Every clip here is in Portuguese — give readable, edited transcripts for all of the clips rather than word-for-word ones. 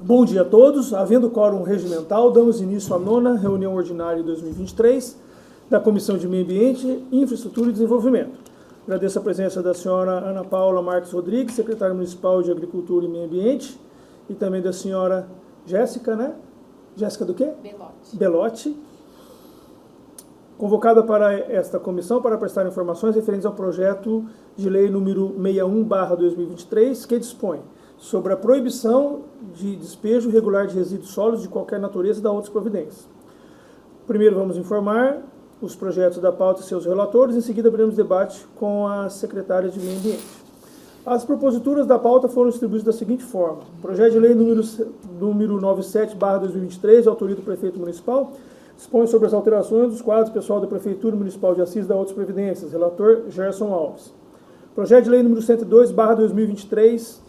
Bom dia a todos. Havendo quórum regimental, damos início à 9ª reunião ordinária de 2023 da Comissão de Meio Ambiente, Infraestrutura e Desenvolvimento. Agradeço a presença da senhora Ana Paula Marques Rodrigues, secretária municipal de Agricultura e Meio Ambiente, e também da senhora Jéssica, né? Jéssica do quê? Belotti. Convocada para esta comissão para prestar informações referentes ao projeto de lei número 61/2023, que dispõe sobre a proibição de despejo irregular de resíduos sólidos de qualquer natureza e da outras providências. Primeiro vamos informar os projetos da pauta e seus relatores, em seguida abriremos debate com a secretária de Meio Ambiente. As proposituras da pauta foram distribuídas da seguinte forma: projeto de lei número 97/2023, de autoria do prefeito municipal, dispõe sobre as alterações dos quadros pessoal da Prefeitura Municipal de Assis e da outras previdências, relator Gerson Alves. Projeto de lei número 102/2023,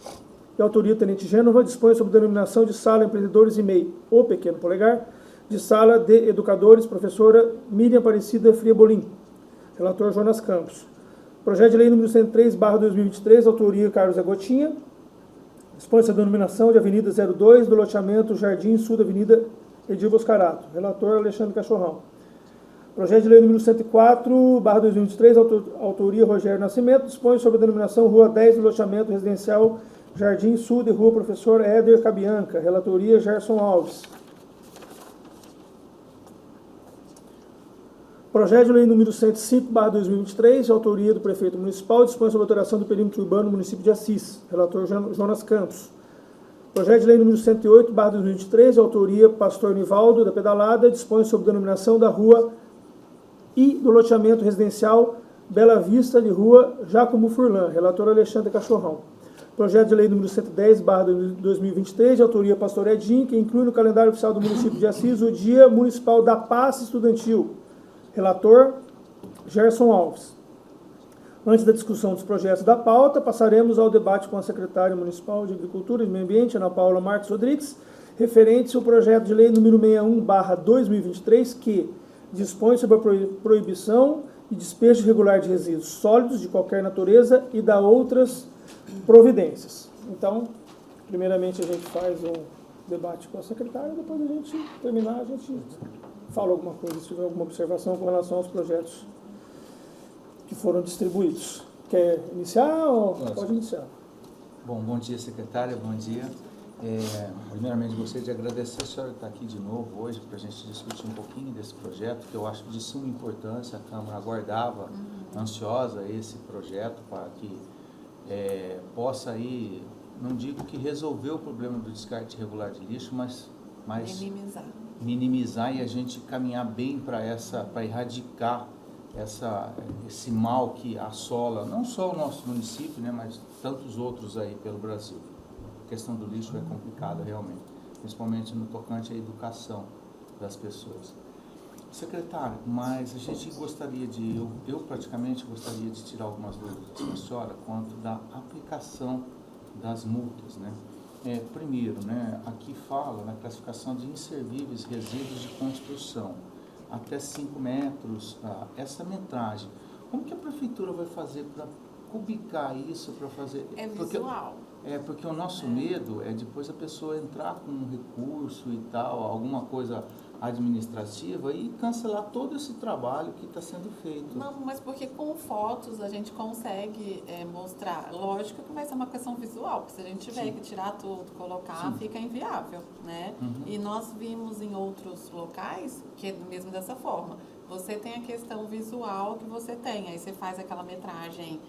de autoria do Tenente Gênova, dispõe sobre a denominação de Sala Empreendedores e MEI, ou Pequeno Polegar, de Sala de Educadores, professora Miriam Aparecida Friabolin, relator Jonas Campos. Projeto de lei número 103/2023, autoria Carlos Agotinha, dispõe-se a denominação de Avenida 02 do loteamento Jardim Sul da Avenida Edir Boscarato, relator Alexandre Cachorrão. Projeto de lei número 104/2023, autoria Rogério Nascimento, dispõe sobre a denominação Rua 10 do loteamento residencial Jardim Sul de Rua Professor Éder Cabianca, relatoria Gerson Alves. Projeto de lei número 105/2023, de autoria do prefeito municipal, dispõe sobre a alteração do perímetro urbano do município de Assis, relator Jonas Campos. Projeto de lei número 108/2023, de autoria Pastor Nivaldo, da Pedalada, dispõe sobre a denominação da rua e do loteamento residencial Bela Vista de Rua Jacomo Furlan, relator Alexandre Cachorrão. Projeto de lei número 110/2023, de autoria Pastor Edinho, que inclui no calendário oficial do município de Assis o Dia Municipal da Paz Estudantil, relator Gerson Alves. Antes da discussão dos projetos da pauta, passaremos ao debate com a secretária municipal de Agricultura e Meio Ambiente, Ana Paula Marques Rodrigues, referente ao projeto de lei número 61/2023, que dispõe sobre a proibição de despejo irregular de resíduos sólidos de qualquer natureza e da outras providências. Então, primeiramente a gente faz um debate com a secretária, depois a gente terminar, a gente fala alguma coisa, se tiver alguma observação com relação aos projetos que foram distribuídos. Quer iniciar ou pode iniciar? Bom dia, secretária, bom dia. Primeiramente, gostaria de agradecer a senhora estar aqui de novo hoje para a gente discutir um pouquinho desse projeto, que eu acho de suma importância. A Câmara aguardava, ansiosa, esse projeto para que possa aí, não digo que resolver o problema do descarte irregular de lixo, mas minimizar e a gente caminhar bem para erradicar esse mal que assola não só o nosso município, né, mas tantos outros aí pelo Brasil. A questão do lixo é complicada realmente, principalmente no tocante à educação das pessoas. Secretário, mas a gente gostaria eu praticamente gostaria de tirar algumas dúvidas da senhora quanto da aplicação das multas, né? Primeiro, né, aqui fala na classificação de inservíveis resíduos de construção, até 5 metros, essa metragem. Como que a prefeitura vai fazer para cubicar isso, para fazer... visual. Porque o nosso medo é depois a pessoa entrar com um recurso e tal, alguma coisa administrativa e cancelar todo esse trabalho que está sendo feito. Não, mas porque com fotos a gente consegue mostrar. Lógico que vai ser uma questão visual, porque se a gente tiver Sim. que tirar tudo, colocar, Sim. fica inviável, né? E nós vimos em outros locais, que é mesmo dessa forma, você tem a questão visual que você tem, aí você faz aquela metragem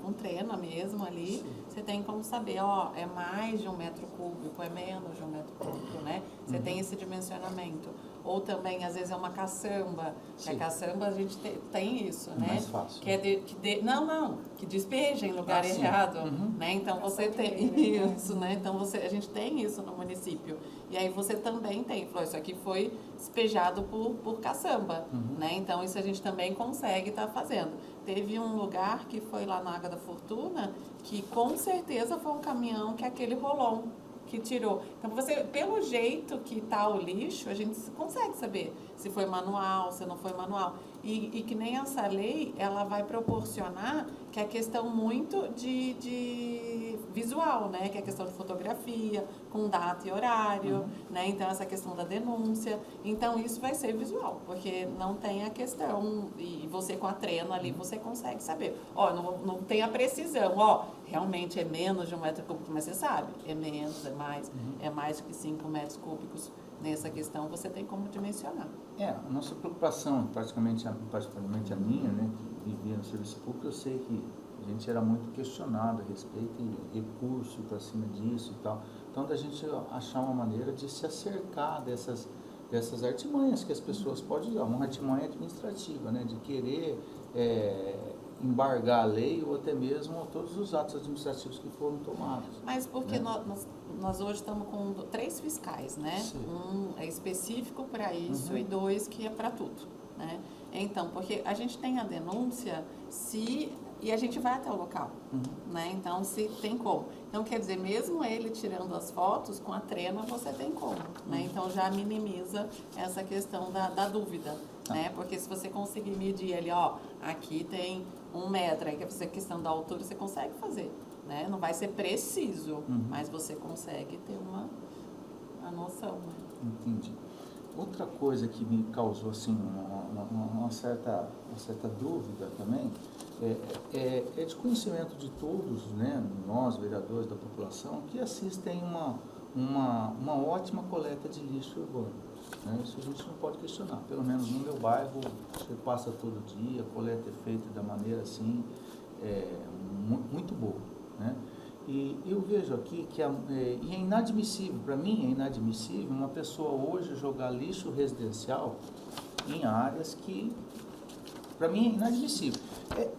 com trena mesmo ali, sim. Você tem como saber, é mais de 1 metro cúbico, é menos de 1 metro cúbico, né? Você tem esse dimensionamento. Ou também, às vezes, é uma caçamba. Que a caçamba, a gente tem isso, né? Mais fácil. Que despeja em lugar errado, né? Então, você tem isso, né? Então, a gente tem isso no município. E aí, você também tem, falou, isso aqui foi despejado por caçamba, né? Então, isso a gente também consegue estar fazendo. Teve um lugar que foi lá na Água da Fortuna, que com certeza foi um caminhão que aquele rolon que tirou. Então, pelo jeito que está o lixo, a gente consegue saber se foi manual, se não foi manual. E que nem essa lei, ela vai proporcionar que é questão muito de visual, né? Que é questão de fotografia, com data e horário, né? Então, essa questão da denúncia. Então, isso vai ser visual, porque não tem a questão, e você com a trena ali, você consegue saber. Ó, não tem a precisão, ó, realmente é menos de 1 metro cúbico, mas você sabe, é menos, é mais que 5 metros cúbicos. Nessa questão, você tem como dimensionar. A nossa preocupação, particularmente a minha, né, que vivia no serviço público, eu sei que a gente era muito questionado a respeito e recurso para cima disso e tal. Então, da gente achar uma maneira de se acercar dessas artimanhas que as pessoas podem usar, uma artimanha administrativa, né, de querer embargar a lei ou até mesmo todos os atos administrativos que foram tomados. Mas porque né? nós hoje estamos com 3 fiscais, né? Sim. Um é específico para isso e 2 que é para tudo, né? Então, porque a gente tem a denúncia e a gente vai até o local, né? Então, se tem como. Então, quer dizer, mesmo ele tirando as fotos, com a trena você tem como, né? Então, já minimiza essa questão da dúvida, né? Porque se você conseguir medir ali, ó, aqui tem 1 metro, aí que essa questão da altura você consegue fazer, né? Não vai ser preciso, mas você consegue ter uma noção, né? Entendi. Outra coisa que me causou assim uma certa dúvida também é de conhecimento de todos, né, nós vereadores da população, que assistem uma ótima coleta de lixo urbano, né? Isso a gente não pode questionar. Pelo menos no meu bairro você passa todo dia, a coleta é feita da maneira assim muito boa, né? E eu vejo aqui que e é inadmissível, para mim é inadmissível uma pessoa hoje jogar lixo residencial em áreas que, para mim, é inadmissível.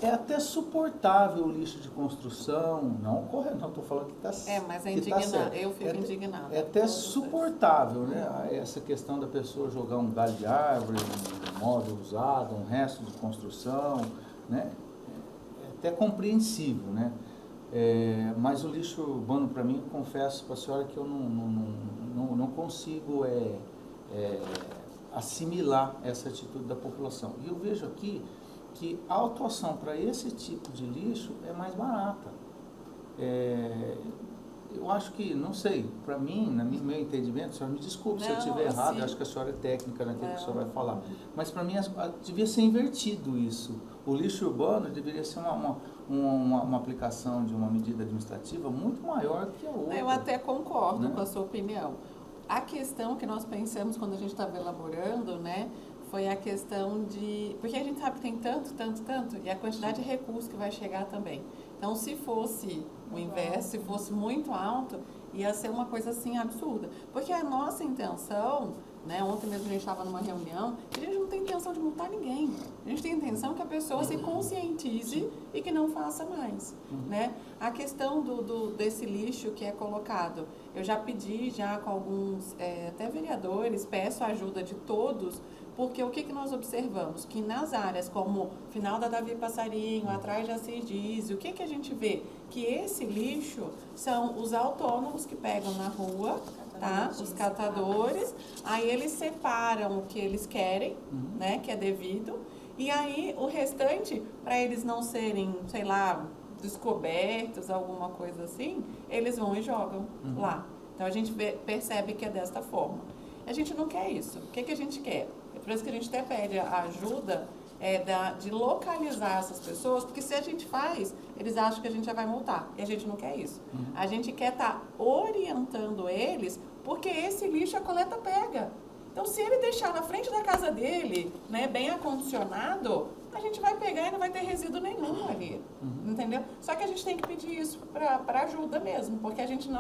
É até suportável o lixo de construção, não estou falando que está certo. Mas é indignado, eu fico indignada. É até suportável, né? Essa questão da pessoa jogar um galho de árvore, um móvel usado, um resto de construção, né? É até compreensível, né? Mas o lixo urbano, para mim, confesso para a senhora que eu não consigo assimilar essa atitude da população. E eu vejo aqui que a atuação para esse tipo de lixo é mais barata. Eu acho que, não sei, para mim, no meu entendimento, a senhora me desculpe se eu estiver errado, eu acho que a senhora é técnica naquilo que a senhora vai falar, mas para mim devia ser invertido isso. O lixo urbano deveria ser uma aplicação de uma medida administrativa muito maior que a outra. Eu até concordo, né, com a sua opinião. A questão que nós pensamos quando a gente estava elaborando, né, foi a questão de... Porque a gente sabe que tem tanto, e a quantidade de recursos que vai chegar também. Então, se fosse o inverso, se fosse muito alto, ia ser uma coisa assim absurda. Porque a nossa intenção, né, ontem mesmo a gente estava numa reunião, a gente não tem intenção de multar ninguém. A gente tem intenção que a pessoa se conscientize e que não faça mais, né? A questão desse lixo que é colocado, eu já pedi com alguns, até vereadores, peço a ajuda de todos, porque o que nós observamos? Que nas áreas como final da Davi Passarinho, atrás de Assis Dias, o que a gente vê? Que esse lixo são os autônomos que pegam na rua, tá? Os catadores, aí eles separam o que eles querem, né? Que é devido, e aí o restante, para eles não serem, sei lá, descobertos, alguma coisa assim, eles vão e jogam lá. Então a gente percebe que é desta forma. A gente não quer isso. O que a gente quer? É por isso que a gente até pede a ajuda de localizar essas pessoas, porque se a gente faz, eles acham que a gente já vai multar. E a gente não quer isso. A gente quer estar orientando eles, porque esse lixo a coleta pega. Então, se ele deixar na frente da casa dele, né, bem acondicionado, a gente vai pegar e não vai ter resíduo nenhum ali. Entendeu? Só que a gente tem que pedir isso para ajuda mesmo, porque a gente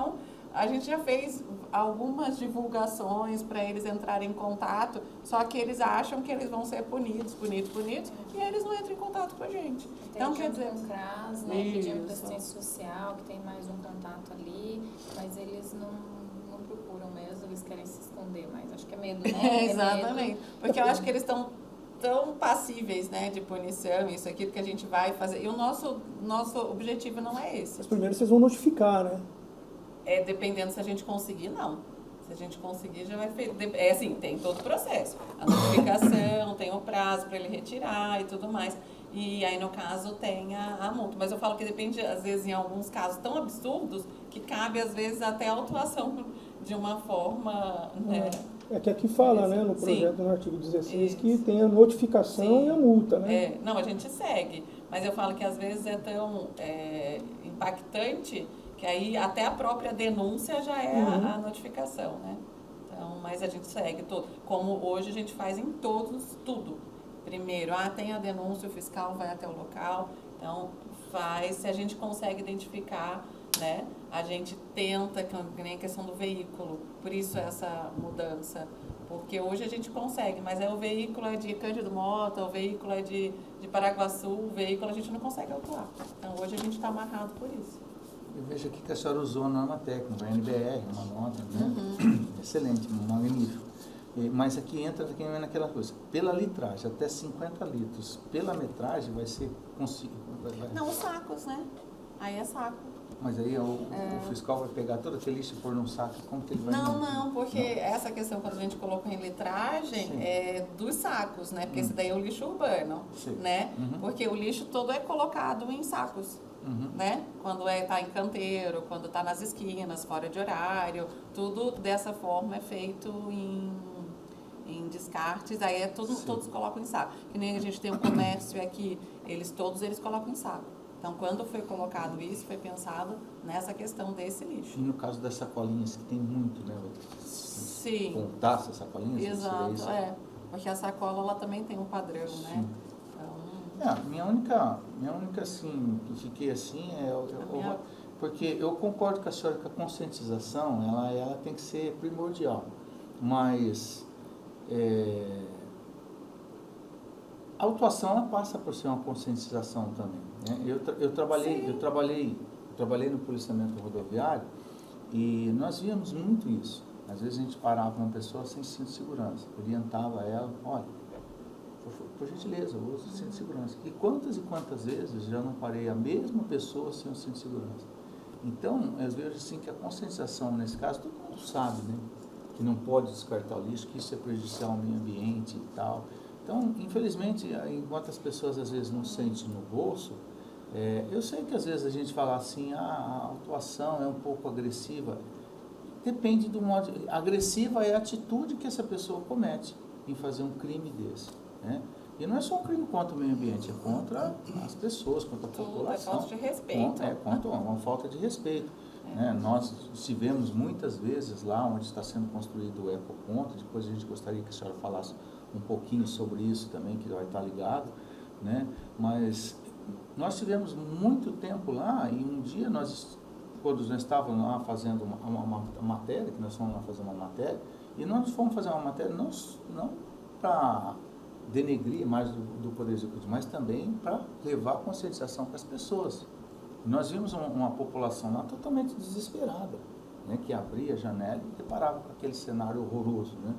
já fez algumas divulgações para eles entrarem em contato, só que eles acham que eles vão ser punidos, e eles não entram em contato com a gente. Então, quer dizer, com o CRAS, né, pedindo para assistência social, que tem mais um contato ali, mas eles não procuram mesmo, eles querem se esconder mais. Acho que é medo, né? Exatamente. Medo. Porque eu acho que eles estão tão passíveis, né, de punição, isso aqui que a gente vai fazer. E o nosso objetivo não é esse. Mas primeiro vocês vão notificar, né? Dependendo se a gente conseguir, não. Se a gente conseguir, já vai feito. É assim, tem todo o processo. A notificação, tem o prazo para ele retirar e tudo mais. E aí, no caso, tem a multa. Mas eu falo que depende, às vezes, em alguns casos tão absurdos, que cabe, às vezes, até a autuação de uma forma... Né? É que aqui fala, né, no projeto, Sim. no artigo 16, Isso. que tem a notificação Sim. e a multa, né? É, não, a gente segue. Mas eu falo que, às vezes, é tão impactante que aí até a própria denúncia já é a notificação, né? Então, mas a gente segue todo. Como hoje a gente faz em todos, tudo. Primeiro, tem a denúncia, o fiscal vai até o local, então faz, se a gente consegue identificar, né, a gente tenta, que nem a questão do veículo, por isso essa mudança, porque hoje a gente consegue, mas o veículo é de Cândido Mota, o veículo é de Paraguaçu, o veículo a gente não consegue autuar, então hoje a gente está amarrado por isso. Eu vejo aqui que a senhora usou a norma técnica, a NBR, uma nota, né? Excelente, magnífico. Mas aqui entra naquela coisa, pela litragem, até 50 litros, pela metragem vai ser Não, os sacos, né? Aí é saco. Mas aí o fiscal vai pegar todo aquele lixo e pôr num saco, como que ele vai... Não, porque essa questão, quando a gente colocou em litragem, Sim. é dos sacos, né? Porque esse daí é o lixo urbano, Sim. né? Porque o lixo todo é colocado em sacos. Né? Quando tá em canteiro, quando tá nas esquinas, fora de horário, tudo dessa forma é feito em descartes, aí todos colocam em saco. Que nem a gente tem um comércio aqui, todos eles colocam em saco. Então, quando foi colocado isso, foi pensado nessa questão desse lixo. E no caso das sacolinhas, que tem muito, né? Sim. Contar essas sacolinhas? Exato, isso? porque a sacola ela também tem um padrão, Sim. né? Minha única assim, que fiquei assim, porque eu concordo com a senhora que a conscientização, ela tem que ser primordial, mas a autuação, ela passa por ser uma conscientização também, né? Eu trabalhei no policiamento rodoviário e nós víamos muito isso. Às vezes a gente parava uma pessoa sem cinto de segurança, orientava ela, olha, por gentileza, use o cinto de segurança. E quantas vezes já não parei a mesma pessoa sem o cinto de segurança? Então, eu vejo assim que a conscientização, nesse caso, todo mundo sabe, né? Que não pode descartar o lixo, que isso é prejudicial ao meio ambiente e tal. Então, infelizmente, enquanto as pessoas às vezes não sentem no bolso, eu sei que às vezes a gente fala assim, a autuação é um pouco agressiva. Depende do modo... Agressiva é a atitude que essa pessoa comete em fazer um crime desse, né? E não é só um crime contra o meio ambiente, é contra as pessoas, contra a população. É falta de respeito. Contra uma falta de respeito. Né? Nós estivemos muitas vezes lá onde está sendo construído o ecoponto, depois a gente gostaria que a senhora falasse um pouquinho sobre isso também, que vai estar ligado, né? Mas nós tivemos muito tempo lá e um dia quando nós estávamos lá fazendo uma matéria, que nós fomos lá fazer uma matéria, e nós fomos fazer uma matéria não para denegrir mais do Poder Executivo, mas também para levar a conscientização para as pessoas. Nós vimos uma população lá totalmente desesperada, né, que abria a janela e deparava com aquele cenário horroroso, né?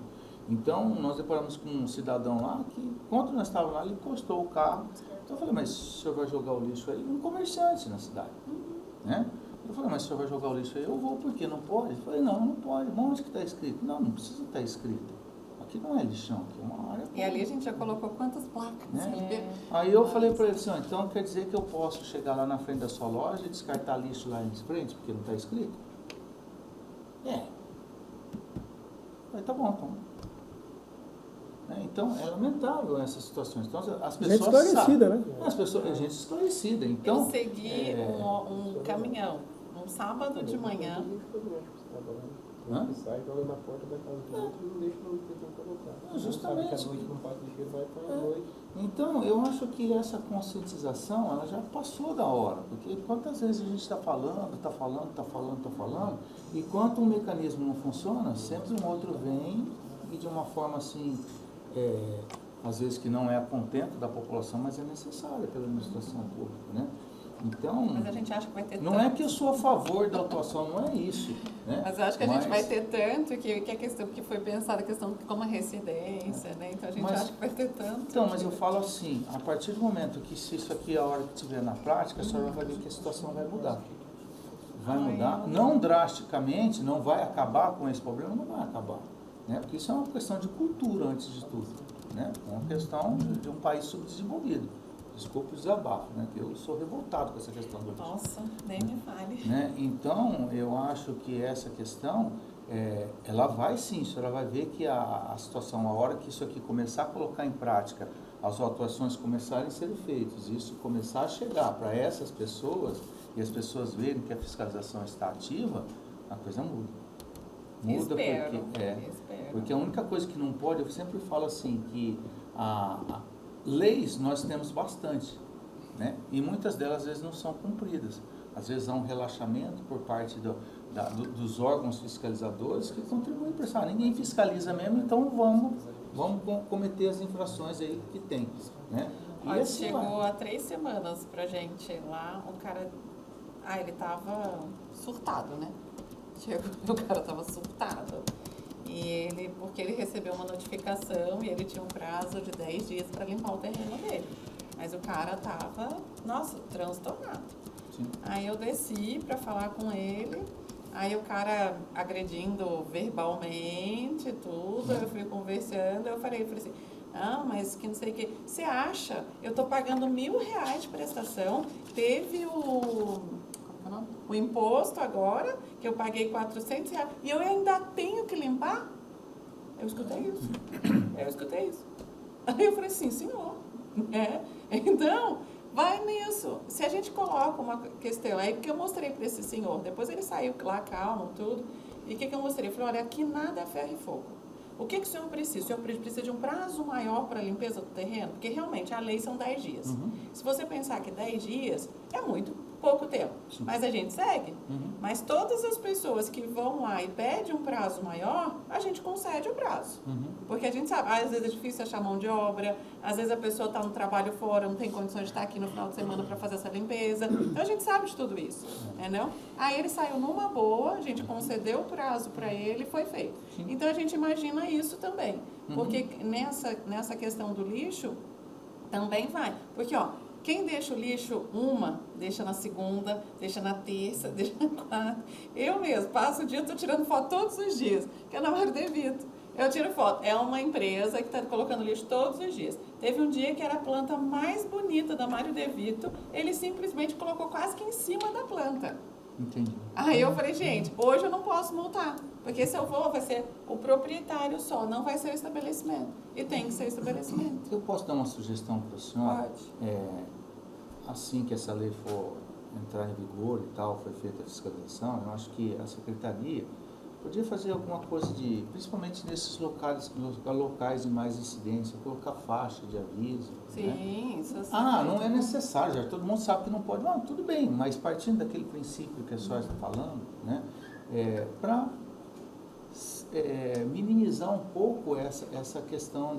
Então, nós deparamos com um cidadão lá que, quando nós estávamos lá, ele encostou o carro. Então, eu falei, mas o senhor vai jogar o lixo aí? Um comerciante na cidade, né? Eu falei, mas o senhor vai jogar o lixo aí? Eu vou, por quê? Não pode? Eu falei, não pode. Mas onde que está escrito? Não precisa estar escrito. Aqui não é lixão, aqui é uma área... E ali a gente já colocou quantas placas? Né? Aí eu falei para ele assim, então quer dizer que eu posso chegar lá na frente da sua loja e descartar lixo lá em frente, porque não está escrito? Aí tá bom, então. Então, é lamentável essas situações. Então, as pessoas gente esclarecida, sabem, né? As pessoas, gente esclarecida. Então, eu segui um caminhão, um sábado de manhã. Que sai, joga na porta da casa do outro e não deixa no lixo colocar. Justamente. Sabe que a noite não passa lixeiro, vai para a noite. Então, eu acho que essa conscientização, ela já passou da hora, porque quantas vezes a gente está falando, e quando um mecanismo não funciona, sempre um outro vem e de uma forma assim, às vezes que não é a contento da população, mas é necessária pela administração pública, né? Então, Mas a gente acha que vai ter não tanto. é que eu sou a favor da atuação, não é isso, né? Mas eu acho que a gente vai ter tanto que a questão que foi pensada, a questão como a residência, né? Então a gente acha que vai ter tanto. Então, mas eu falo assim, a partir do momento que se isso aqui, a hora que estiver na prática, a senhora vai ver que a situação vai mudar. vai mudar, não drasticamente, não vai acabar com esse problema, não vai acabar, né? Porque isso é uma questão de cultura, antes de tudo, né? É uma questão de um país subdesenvolvido. Desculpe o desabafo, né? Que eu sou revoltado com essa questão do lixo. Nossa, nem me fale. Né? Então, eu acho que essa questão, ela vai sim, ela vai ver que a situação, a hora que isso aqui começar a colocar em prática, as atuações começarem a ser feitas, isso começar a chegar para essas pessoas, e as pessoas verem que a fiscalização está ativa, a coisa muda. Muda Espero. porque a única coisa que não pode, eu sempre falo assim, que leis nós temos bastante, né? E muitas delas às vezes não são cumpridas. Às vezes há um relaxamento por parte dos órgãos fiscalizadores que contribuem para isso. Ninguém fiscaliza mesmo, então vamos cometer as infrações aí que tem, né? E Olha, assim chegou há 3 semanas pra gente lá, o cara... ele tava surtado, né? O cara tava surtado. Porque ele recebeu uma notificação e ele tinha um prazo de 10 dias para limpar o terreno dele. Mas o cara tava, nossa, transtornado. Sim. Aí eu desci para falar com ele, aí o cara agredindo verbalmente, tudo, eu fui conversando, eu falei assim, mas que não sei o que, você acha? Eu tô pagando R$1.000 de prestação, teve o imposto agora, que eu paguei R$400, e eu ainda tenho que limpar? Eu escutei isso. Aí eu falei assim, senhor, então, vai nisso. Se a gente coloca uma questão, aí que eu mostrei para esse senhor, depois ele saiu lá, calmo, tudo, e o que eu mostrei? Eu falei, olha, aqui nada é ferro e fogo. O que o senhor precisa? O senhor precisa de um prazo maior para a limpeza do terreno? Porque realmente a lei são 10 dias. Uhum. Se você pensar que 10 dias é muito pouco tempo, mas a gente segue. Uhum. Mas todas as pessoas que vão lá e pedem um prazo maior, a gente concede o prazo. Uhum. Porque a gente sabe, às vezes é difícil achar mão de obra, às vezes a pessoa está no trabalho fora, não tem condições de estar aqui no final de semana para fazer essa limpeza. Então a gente sabe de tudo isso, entendeu? Aí ele saiu numa boa, a gente concedeu o prazo para ele e foi feito. Sim. Então a gente imagina isso também. Porque nessa questão do lixo, também vai. Porque, quem deixa o lixo deixa na segunda, deixa na terça, deixa na quarta. Eu mesmo, passo o dia, estou tirando foto todos os dias, que é na Mário De Vito. Eu tiro foto. É uma empresa que está colocando lixo todos os dias. Teve um dia que era a planta mais bonita da Mário De Vito, ele simplesmente colocou quase que em cima da planta. Entendi. Aí eu falei, gente, hoje eu não posso multar, porque se eu for, vai ser o proprietário só, não vai ser o estabelecimento. E tem que ser o estabelecimento. Eu posso dar uma sugestão para a senhora? Pode. Assim que essa lei for entrar em vigor e tal, foi feita a fiscalização, eu acho que a secretaria podia fazer alguma coisa principalmente nesses locais de mais incidência, colocar faixa de aviso. Sim, né? isso assim. Não é necessário, já todo mundo sabe que não pode. Tudo bem, mas partindo daquele princípio que a senhora está falando, né, para minimizar um pouco essa questão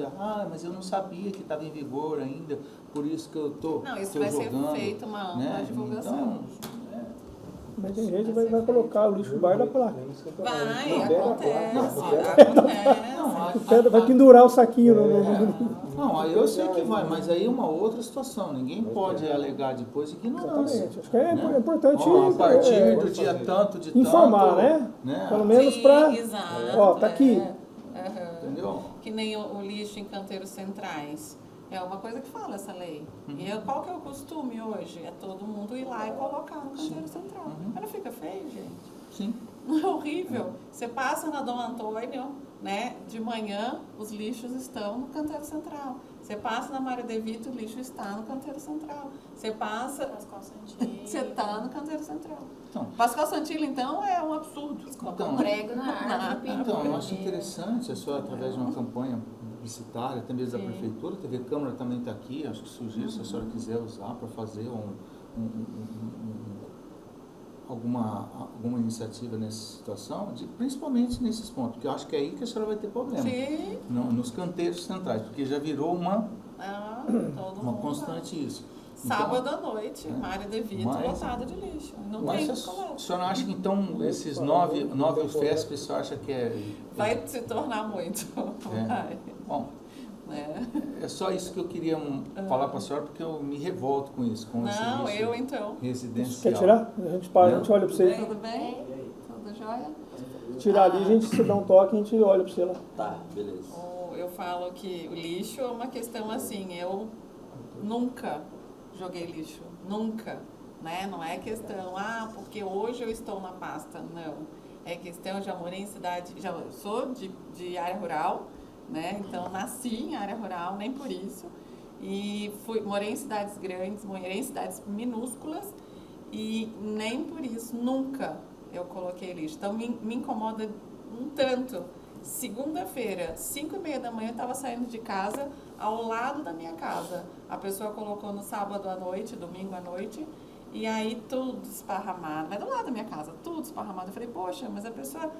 mas eu não sabia que estava em vigor ainda, por isso que eu estou jogando. Não, isso vai ser feito uma ampla divulgação. Então, Mas tem gente que vai colocar o lixo embaixo da placa. Vai, Vai pendurar o saquinho Não, aí eu sei que vai, mas aí é uma outra situação. Ninguém pode alegar depois ignorância. Exatamente. Acho que é importante A partir do dia tanto de informar, tanto, né? Pelo menos Sim, para... exato, tá aqui. Entendeu? Que nem o lixo em canteiros centrais. É uma coisa que fala essa lei. E qual que é o costume hoje? É todo mundo ir lá e colocar no canteiro central. Mas não fica feio, gente? Sim. Não é horrível? Você passa na Dom Antônio, né? De manhã, os lixos estão no canteiro central. Você passa na Mário De Vito, o lixo está no canteiro central. Você passa... Pascoal Santilli. Você está no canteiro central. Então, Pascoal Santilli, então, é um absurdo. Um prego na árvore, então, eu acho interessante a senhora, através de uma campanha publicitária, até mesmo da prefeitura, a TV Câmara também está aqui, acho que sugiro, se a senhora quiser usar para fazer alguma iniciativa nessa situação, principalmente nesses pontos, porque eu acho que é aí que a senhora vai ter problema. Sim. Nos canteiros centrais, porque já virou uma Todo constante mundo. isso. Sábado à noite, Mário De Vito lotada de lixo. Não tem A coleta. senhora acha que então esses 9 UFESP, a senhora acha que Vai se tornar muito. Vai. Bom, né? É só isso que eu queria falar para a senhora, porque eu me revolto com isso, com esse Não, lixo eu então. residencial. Quer tirar? A gente para, a gente olha para você. Tudo bem? Tudo jóia? Tirar ali, a gente se dá um toque e a gente olha para você lá. Tá, beleza. Eu falo que o lixo é uma questão assim, eu nunca joguei lixo, nunca, né? Não é questão, porque hoje eu estou na pasta, não. É questão, eu já morei em cidade, já sou de área rural, né? Então nasci em área rural, nem por isso. E morei em cidades grandes, morei em cidades minúsculas e nem por isso nunca eu coloquei lixo. Então me incomoda um tanto. Segunda-feira, 5h30 da manhã, eu estava saindo de casa, ao lado da minha casa. A pessoa colocou no sábado à noite, domingo à noite, e aí tudo esparramado. Mas do lado da minha casa, tudo esparramado. Eu falei, poxa, mas a pessoa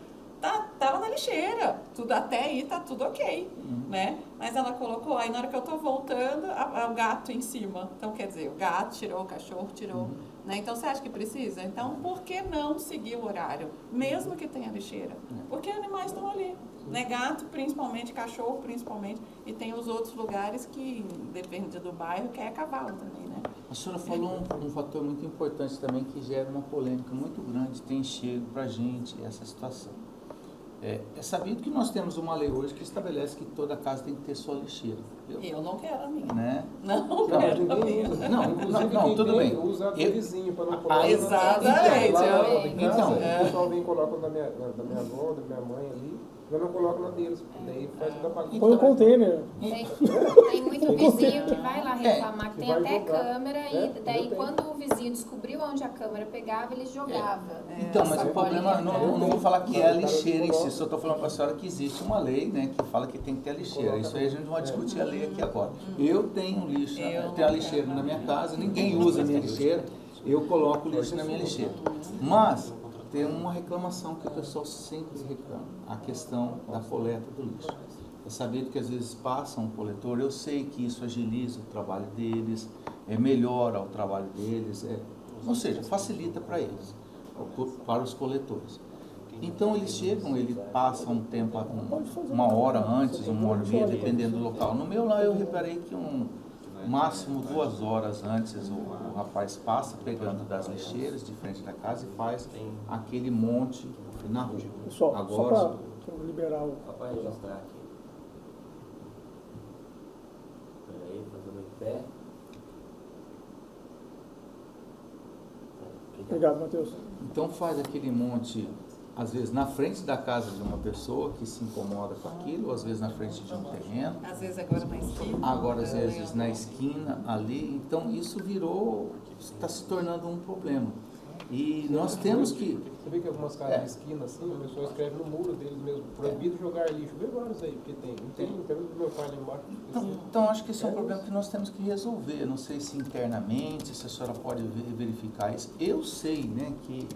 tava na lixeira. Tudo até aí tá tudo ok, né? Mas ela colocou, aí na hora que eu tô voltando, o gato em cima. Então, quer dizer, o gato tirou, o cachorro tirou. Né? Então, você acha que precisa? Então, por que não seguir o horário? Mesmo que tenha lixeira. Porque animais estão ali. Né? Gato, principalmente, cachorro, principalmente. E tem os outros lugares que, depende do bairro, que é cavalo também, né? A senhora falou um fator muito importante também, que gera uma polêmica muito grande, tem chego para a gente essa situação. É sabido que nós temos uma lei hoje que estabelece que toda casa tem que ter sua lixeira. Eu não quero a minha. Né? Não quero a minha. Não, tudo bem. Usa do vizinho para não colocar. Exatamente. Então, o pessoal vem e coloca da minha avó, da minha mãe ali. Eu não coloco na deles, daí faz muita bagunça. Põe um container. Tem muito vizinho que vai lá reclamar, que tem vai até jogar. câmera, e daí quando o vizinho descobriu onde a câmera pegava, ele jogava. Então, mas o problema, não vou falar que é a lixeira em si, só estou falando para a senhora que existe uma lei, né, que fala que tem que ter a lixeira. Isso aí a gente não vai discutir a lei aqui agora. Eu tenho lixo, eu tenho a lixeira na minha casa, ninguém usa a minha lixeira, eu coloco o lixo na minha lixeira. Mas tem uma reclamação que o pessoal sempre reclama, a questão da coleta do lixo. É sabido que às vezes passa um coletor, eu sei que isso agiliza o trabalho deles, melhora o trabalho deles, ou seja, facilita para eles, para os coletores. Então eles chegam, ele passa um tempo, uma hora antes, 1h30, dependendo do local. No meu lá eu reparei que máximo 2 horas antes o rapaz passa pegando das lixeiras de frente da casa e faz aquele monte na rua. Pessoal, agora, só para liberar o... Só para registrar aqui. Peraí, fazendo em pé. Obrigado, Matheus. então faz aquele monte, às vezes na frente da casa de uma pessoa que se incomoda com aquilo, ou às vezes na frente de um terreno. Às vezes agora na esquina. Agora, às vezes, na esquina, ali. Então, isso está se tornando um problema. E nós temos que... Você vê que algumas casas de esquina, assim, a pessoa escreve no muro deles mesmo, proibido jogar lixo. Vê vários aí, porque tem do meu pai lá embaixo. Então, acho que esse é um problema que nós temos que resolver. Não sei se internamente, se a senhora pode verificar isso. Eu sei, né, que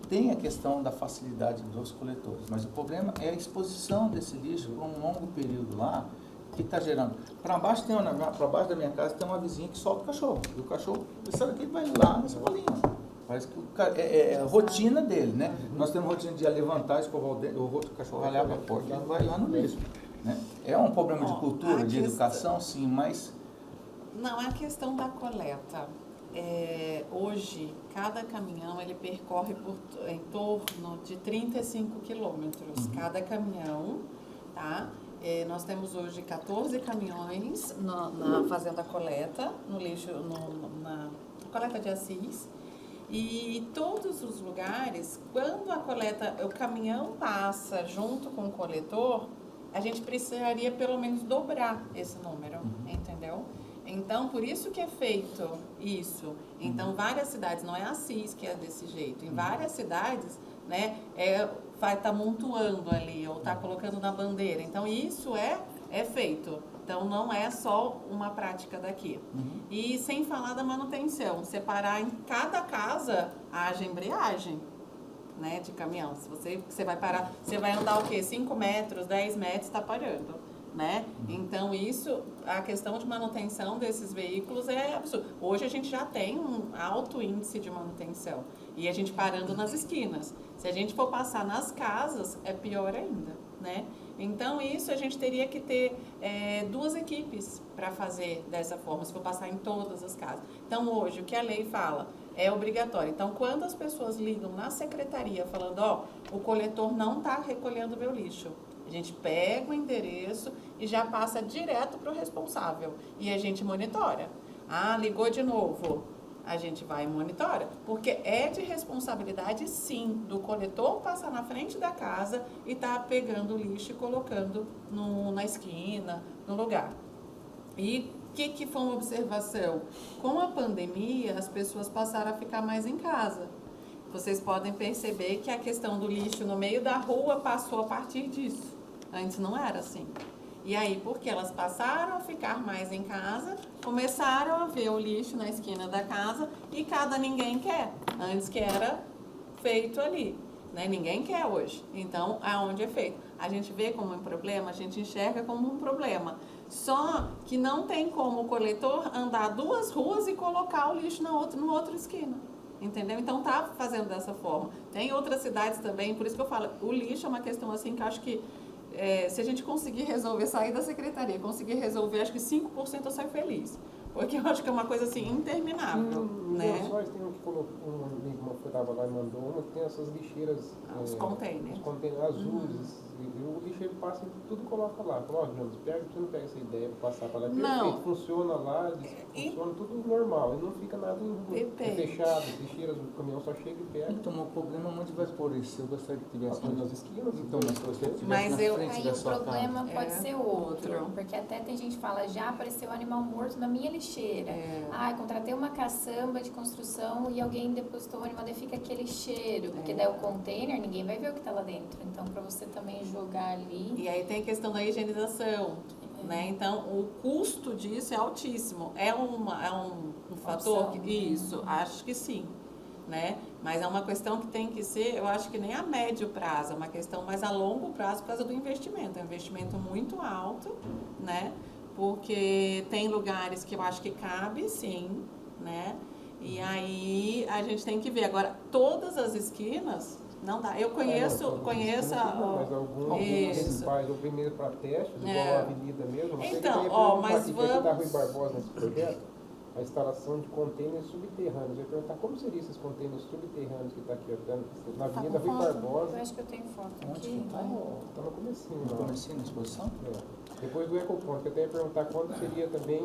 tem a questão da facilidade dos coletores, mas o problema é a exposição desse lixo por um longo período lá, que está gerando. Para baixo da minha casa tem uma vizinha que solta o cachorro. E o cachorro, sabe que ele vai lá nessa bolinha. Parece que é a rotina dele, né? Nós temos rotina de levantar, escovar o dente, o cachorro olhar para a porta e ele vai lá no lixo. Né? É um problema de cultura, de educação, sim, mas... Não, é a questão da coleta. Hoje, cada caminhão ele percorre em torno de 35 quilômetros. Cada caminhão, tá? Nós temos hoje 14 caminhões na fazenda coleta, no lixo, na coleta de Assis. E todos os lugares, quando o caminhão passa junto com o coletor, a gente precisaria pelo menos dobrar esse número, entendeu? Então, por isso que é feito isso. Então, várias cidades, não é Assis que é desse jeito, em várias cidades, né, vai estar montuando ali, ou está colocando na bandeira. Então, isso é feito. Então, não é só uma prática daqui. E sem falar da manutenção, separar em cada casa haja embreagem, né, de caminhão. Se você vai parar, você vai andar o quê? 5 metros, 10 metros, está parando. Né? Então, a questão de manutenção desses veículos é absurdo. Hoje a gente já tem um alto índice de manutenção e a gente parando nas esquinas. Se a gente for passar nas casas, é pior ainda, né? Então, isso a gente teria que ter 2 equipes para fazer dessa forma, se for passar em todas as casas. Então, hoje, o que a lei fala é obrigatório. Então, quando as pessoas ligam na secretaria falando, o coletor não está recolhendo meu lixo, a gente pega o endereço e já passa direto para o responsável. E a gente monitora. Ligou de novo. A gente vai e monitora, porque é de responsabilidade, sim, do coletor passar na frente da casa e tá pegando o lixo e colocando na esquina, no lugar. E o que foi uma observação? Com a pandemia, as pessoas passaram a ficar mais em casa. Vocês podem perceber que a questão do lixo no meio da rua passou a partir disso. Antes não era assim. E aí, porque elas passaram a ficar mais em casa, começaram a ver o lixo na esquina da casa e cada ninguém quer. Antes que era feito ali, né? Ninguém quer hoje. Então, aonde é feito? A gente vê como um problema, a gente enxerga como um problema. Só que não tem como o coletor andar 2 ruas e colocar o lixo na outra esquina. Entendeu? Então, tá fazendo dessa forma. Tem outras cidades também, por isso que eu falo, o lixo é uma questão assim que eu acho que se a gente conseguir resolver, sair da secretaria, conseguir resolver, acho que 5% eu saio feliz. Porque eu acho que é uma coisa assim interminável, né? Tem um que colocou, um amigo meu que estava lá e mandou uma que tem essas lixeiras. Os containers. Os containers azuis. E o lixeiro passa e tudo coloca lá. Fala, Jonas, você não pega essa ideia para passar para lá. Não. Perfeito, funciona lá, funciona tudo normal. E não fica nada fechado, lixeiras, o caminhão só chega e pega. Então, o problema muito vai por isso. Eu gostaria que tivesse nas esquinas. Então, mas se você tivesse Mas na eu- frente Aí da o sua problema casa. pode ser outro, outro. porque até tem gente que fala, já apareceu animal morto na minha lixeira. Contratei uma caçamba de construção e alguém depositou o animal, daí fica aquele cheiro, porque daí o container, ninguém vai ver o que tá lá dentro. Então, para você também jogar ali... E aí tem a questão da higienização, né? Então, o custo disso é altíssimo. É um fator que... Isso, acho que sim, né? Mas é uma questão que tem que ser, eu acho que nem a médio prazo, é uma questão mais a longo prazo por causa do investimento. É um investimento muito alto, né? Porque tem lugares que eu acho que cabe, sim, né? E aí a gente tem que ver. Agora, todas as esquinas, não dá. Eu conheço Mas alguns principais, o primeiro para testes, igual a avenida mesmo. Então, mas vamos... Aqui da Rui Barbosa nesse projeto, a instalação de contêineres subterrâneos. Eu ia perguntar como seriam esses contêineres subterrâneos que está aqui, na Avenida Rui Barbosa. Eu acho que eu tenho foto Onde aqui. que tá? Está no comecinho No lá. comecinho da exposição? Depois do ecoponto, que eu até ia perguntar quando seria também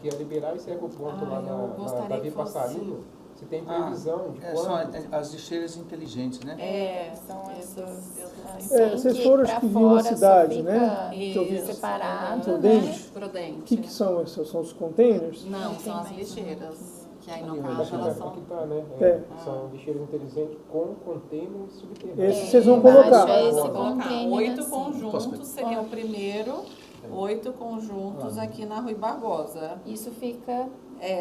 que ia liberar esse ecoponto lá eu na gostaria Davi que fosse. Passarinho. Se tem previsão de São quando? as lixeiras inteligentes, né? São essas... vocês foram os que viram a cidade, né? Isso. Separado, Prudente. Prudente. O que são esses? São os containers? Não, Tem são as mais lixeiras. Que aí, no Ali, caso, elas são... Aqui tá, né? É. São lixeiras inteligentes com containers subterrâneos. Esses vocês vão embaixo colocar. é esse Vou colocar. container 8 assim. conjuntos seria o primeiro. 8 conjuntos aqui na Rui Barbosa. Isso fica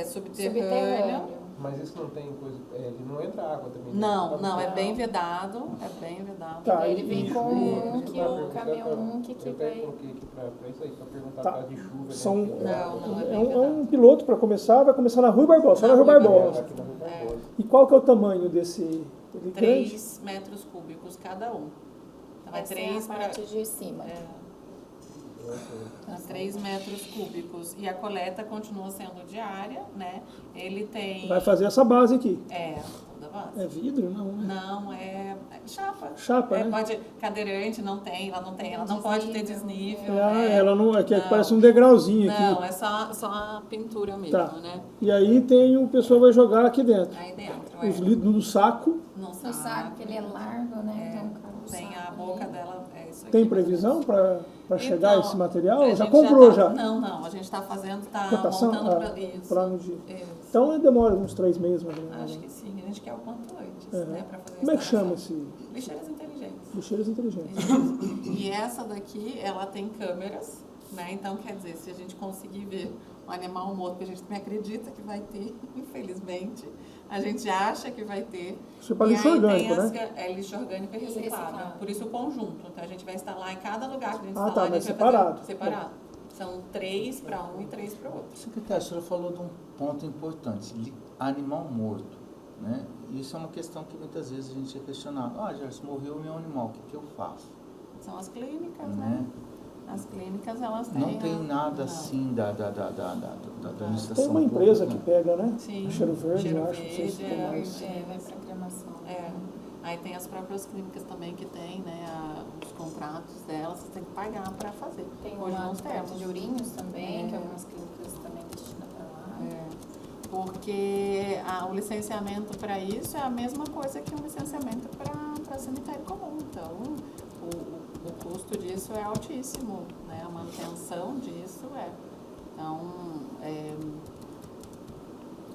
Subterrâneo. subterrâneo. Mas isso não tem coisa. Ele não entra água também. né? Não, Tá não, é muito- bem vedado. É bem vedado. Tá, Ele vem e- com um Eu que tava o perguntando caminhão que Eu até vai... coloquei aqui pra isso aí, pra perguntar Tá. por causa de chuva. São- Né? Não, é É bem um vedado. piloto para começar, vai começar na Rui Barbosa, só na Rui Rui Barbosa. Aqui na Rui Barbosa. E qual que é o tamanho desse? Ele é grande? 3 metros cúbicos cada um. Então, é Essa é 3 a parte de cima. 3 metros cúbicos. E a coleta continua sendo diária, né? Ele tem... Vai fazer essa base aqui. Toda base. É vidro? Não, né? Não, é chapa. Chapa, né? Pode, cadeirante não tem, ela não pode ter desnível. Ela não, aqui Não. parece um degrauzinho aqui. Não, é só a pintura mesmo, Tá. né? E aí tem o pessoal vai jogar aqui dentro. Aí dentro, Os litros no saco. no No saco, que ele é largo, né? Então, cara, o tem a saco boca ali. dela, é isso aqui. Tem previsão para chegar Então, esse material? a Já gente comprou tá- já? Não, a gente está fazendo, está Cotação? montando Ah, para isso. plano de... Isso. Então demora uns 3 meses, mais ou menos. Acho que sim, a gente quer o quanto antes, É. né? Para fazer a Como é que chama instalação. esse? Lixeiras inteligentes. Lixeiras inteligentes. E essa daqui, ela tem câmeras, né? Então, quer dizer, se a gente conseguir ver um animal morto, que a gente também acredita que vai ter, infelizmente, a gente acha que vai ter. Isso é para E lixo aí orgânico, tem né? É lixo orgânico e reciclável. reciclável. Por isso o conjunto. Então, a gente vai instalar em cada lugar que a gente Ah, instalar, tá, a mas gente vai fazer separado. separado. São 3 para um e 3 para o outro. Secretário, a senhora falou de um ponto importante, de animal morto, né? Isso é uma questão que muitas vezes a gente é questionado. Gerson, morreu o meu animal, o que eu faço? são as clínicas, né? né? As clínicas, elas têm... Não tem nada não. assim da administração Tem uma empresa que pública. pega, né? Sim, Cheiro Verde, Cheiro eu acho, não sei se tem Verde, mais. Vai para cremação. É. Aí tem as próprias clínicas também que tem, né, os contratos delas, você tem que pagar para fazer. Tem Hoje uma nós perto temos. de Ourinhos também, É. que algumas clínicas também destinam para lá. É, porque o licenciamento para isso é a mesma coisa que um licenciamento para cemitério comum. Então, o custo disso é altíssimo, né? A manutenção disso é. Então,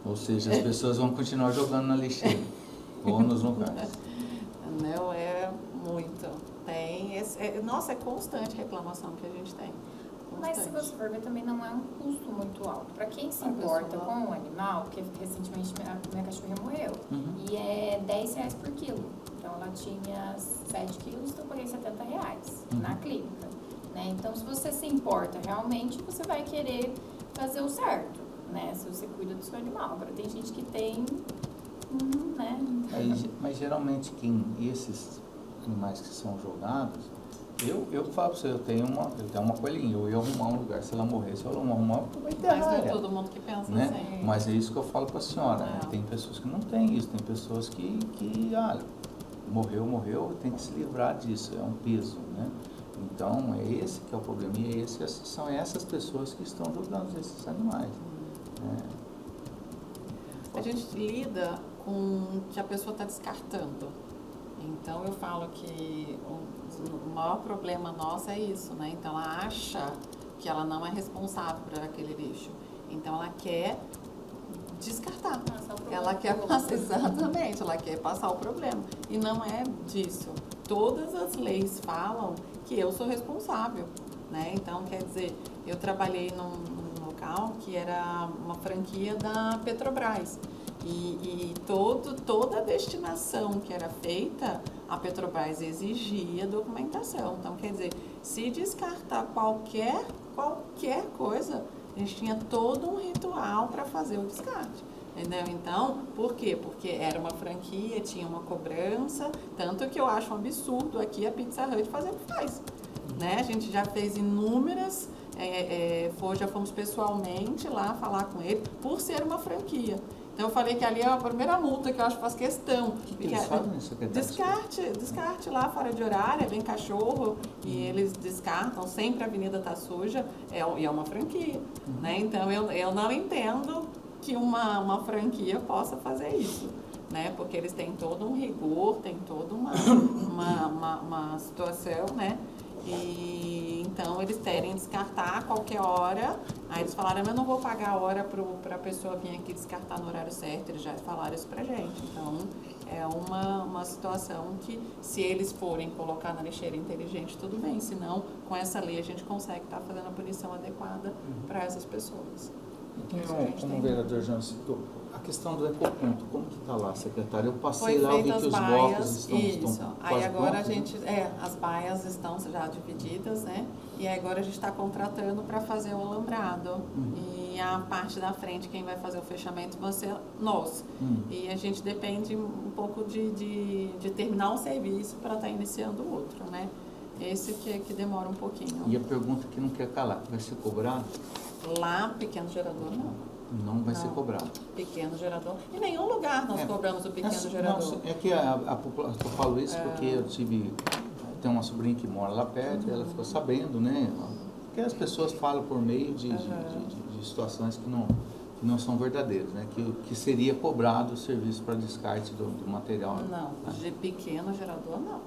Ou seja, as pessoas vão continuar jogando na lixeira ou nos lugares. não é muito. Tem nossa, é constante reclamação que a gente tem. Mas se Constante. você for ver, também não é um custo muito alto. Para quem se A importa pessoa- com o animal, porque recentemente minha cachorra morreu, Uhum. e é R$10 por quilo. Então ela tinha 7 quilos, então eu paguei R$70 Uhum. na clínica. Né? Então, se você se importa realmente, você vai querer fazer o certo, né? Se você cuida do seu animal. Agora, tem gente que tem, né? Mas geralmente esses animais que são jogados, eu falo pra você, eu tenho uma coelhinha, eu ia arrumar um lugar, se ela morresse, eu não arrumar, eu vou Mas enterrar não é ela, todo mundo que pensa né? assim. Mas é isso que eu falo pra senhora, né? É. Tem pessoas que não têm isso, tem pessoas que morreu, tem que se livrar disso, é um peso, né? Então, é esse que é o problema, e são essas pessoas que estão jogando esses animais, né? A gente lida com que a pessoa está descartando. Então, eu falo que o maior problema nosso é isso, né? Então, ela acha que ela não é responsável por aquele lixo. Então, ela quer descartar. Passar o problema Ela quer pro passar, outro. exatamente, ela quer passar o problema. E não é disso. Todas as leis falam que eu sou responsável, né? Então, quer dizer, eu trabalhei num local que era uma franquia da Petrobras. E toda a destinação que era feita, a Petrobras exigia documentação. Então, quer dizer, se descartar qualquer coisa, a gente tinha todo um ritual para fazer o descarte. Entendeu? Então, por quê? Porque era uma franquia, tinha uma cobrança, tanto que eu acho um absurdo aqui a Pizza Hut fazer o que faz. Né? A gente já fez inúmeras, já fomos pessoalmente lá falar com ele, por ser uma franquia. Então, eu falei que ali é a primeira multa que eu acho que faz questão. O que eles fazem, secretário? Descarte lá fora de horário, vem cachorro e eles descartam, sempre a avenida está suja, e é uma franquia. Né? Então, eu não entendo que uma franquia possa fazer isso. Né? Porque eles têm todo um rigor, tem toda uma situação, né? E então eles querem descartar a qualquer hora. Aí eles falaram, mas eu não vou pagar a hora para a pessoa vir aqui descartar no horário certo. Eles já falaram isso pra gente. Então é uma situação que, se eles forem colocar na lixeira inteligente, tudo bem. Senão, com essa lei a gente consegue estar fazendo a punição adequada para essas pessoas. Como o vereador já citou, a questão do ecoponto, como que está lá, secretário? Eu passei Foi lá, vi feita que as os baias, blocos estão isso. Aí quase agora prontos, a gente, as baias estão já divididas, né? E agora a gente está contratando para fazer o alambrado. E a parte da frente, quem vai fazer o fechamento vai ser nós. E a gente depende um pouco de terminar um serviço para estar iniciando o outro, né? Esse que demora um pouquinho. E a pergunta que não quer calar, vai ser cobrado? Lá, pequeno gerador, não. Não vai ser Não. cobrado. Pequeno gerador. Em nenhum lugar nós cobramos o pequeno gerador. É que a população, eu falo isso porque eu tem uma sobrinha que mora lá perto, e ela ficou sabendo, né? Porque as pessoas falam por meio de situações que não são verdadeiras, né? Que seria cobrado o serviço para descarte do material. Não, de pequeno gerador, não.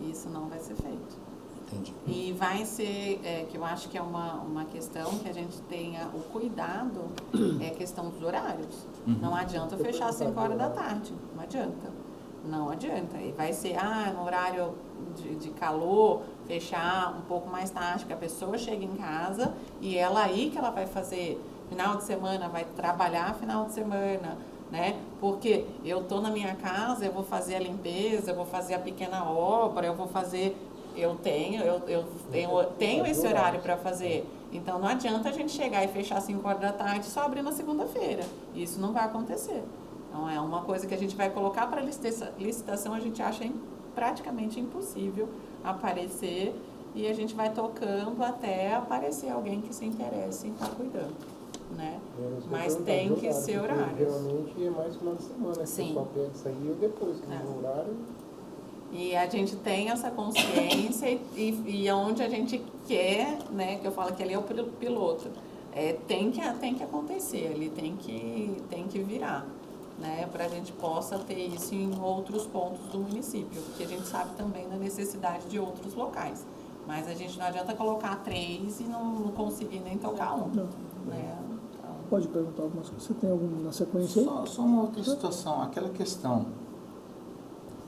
Isso não vai ser feito. Entendi. E vai ser, que eu acho que é uma questão que a gente tenha o cuidado, é a questão dos horários. Não adianta eu fechar às 5 horas da tarde, não adianta. Não adianta. E vai ser, no horário de calor, fechar um pouco mais tarde, porque a pessoa chega em casa e ela aí que ela vai fazer final de semana, vai trabalhar final de semana, né? Porque eu tô na minha casa, eu vou fazer a limpeza, eu vou fazer a pequena obra, eu vou fazer... Eu tenho esse horário para fazer. Então, não adianta a gente chegar e fechar às 5 horas da tarde só abrir na segunda-feira. Isso não vai acontecer. Então, é uma coisa que a gente vai colocar para licitação, a gente acha praticamente impossível aparecer e a gente vai tocando até aparecer alguém que se interesse em estar cuidando, né? Mas tem que ser horário. Geralmente é mais final de semana, que Sim. o pessoal pede sair ou depois, que no horário. E a gente tem essa consciência e onde a gente quer, né, que eu falo que ali é o piloto, tem que acontecer, ele tem que virar, né, para a gente possa ter isso em outros pontos do município, porque a gente sabe também da necessidade de outros locais. Mas a gente não adianta colocar 3 e não conseguir nem tocar um. Não. Né? Então, Pode perguntar algumas coisas. Você tem algum na sequência aí? Só uma outra situação, aquela questão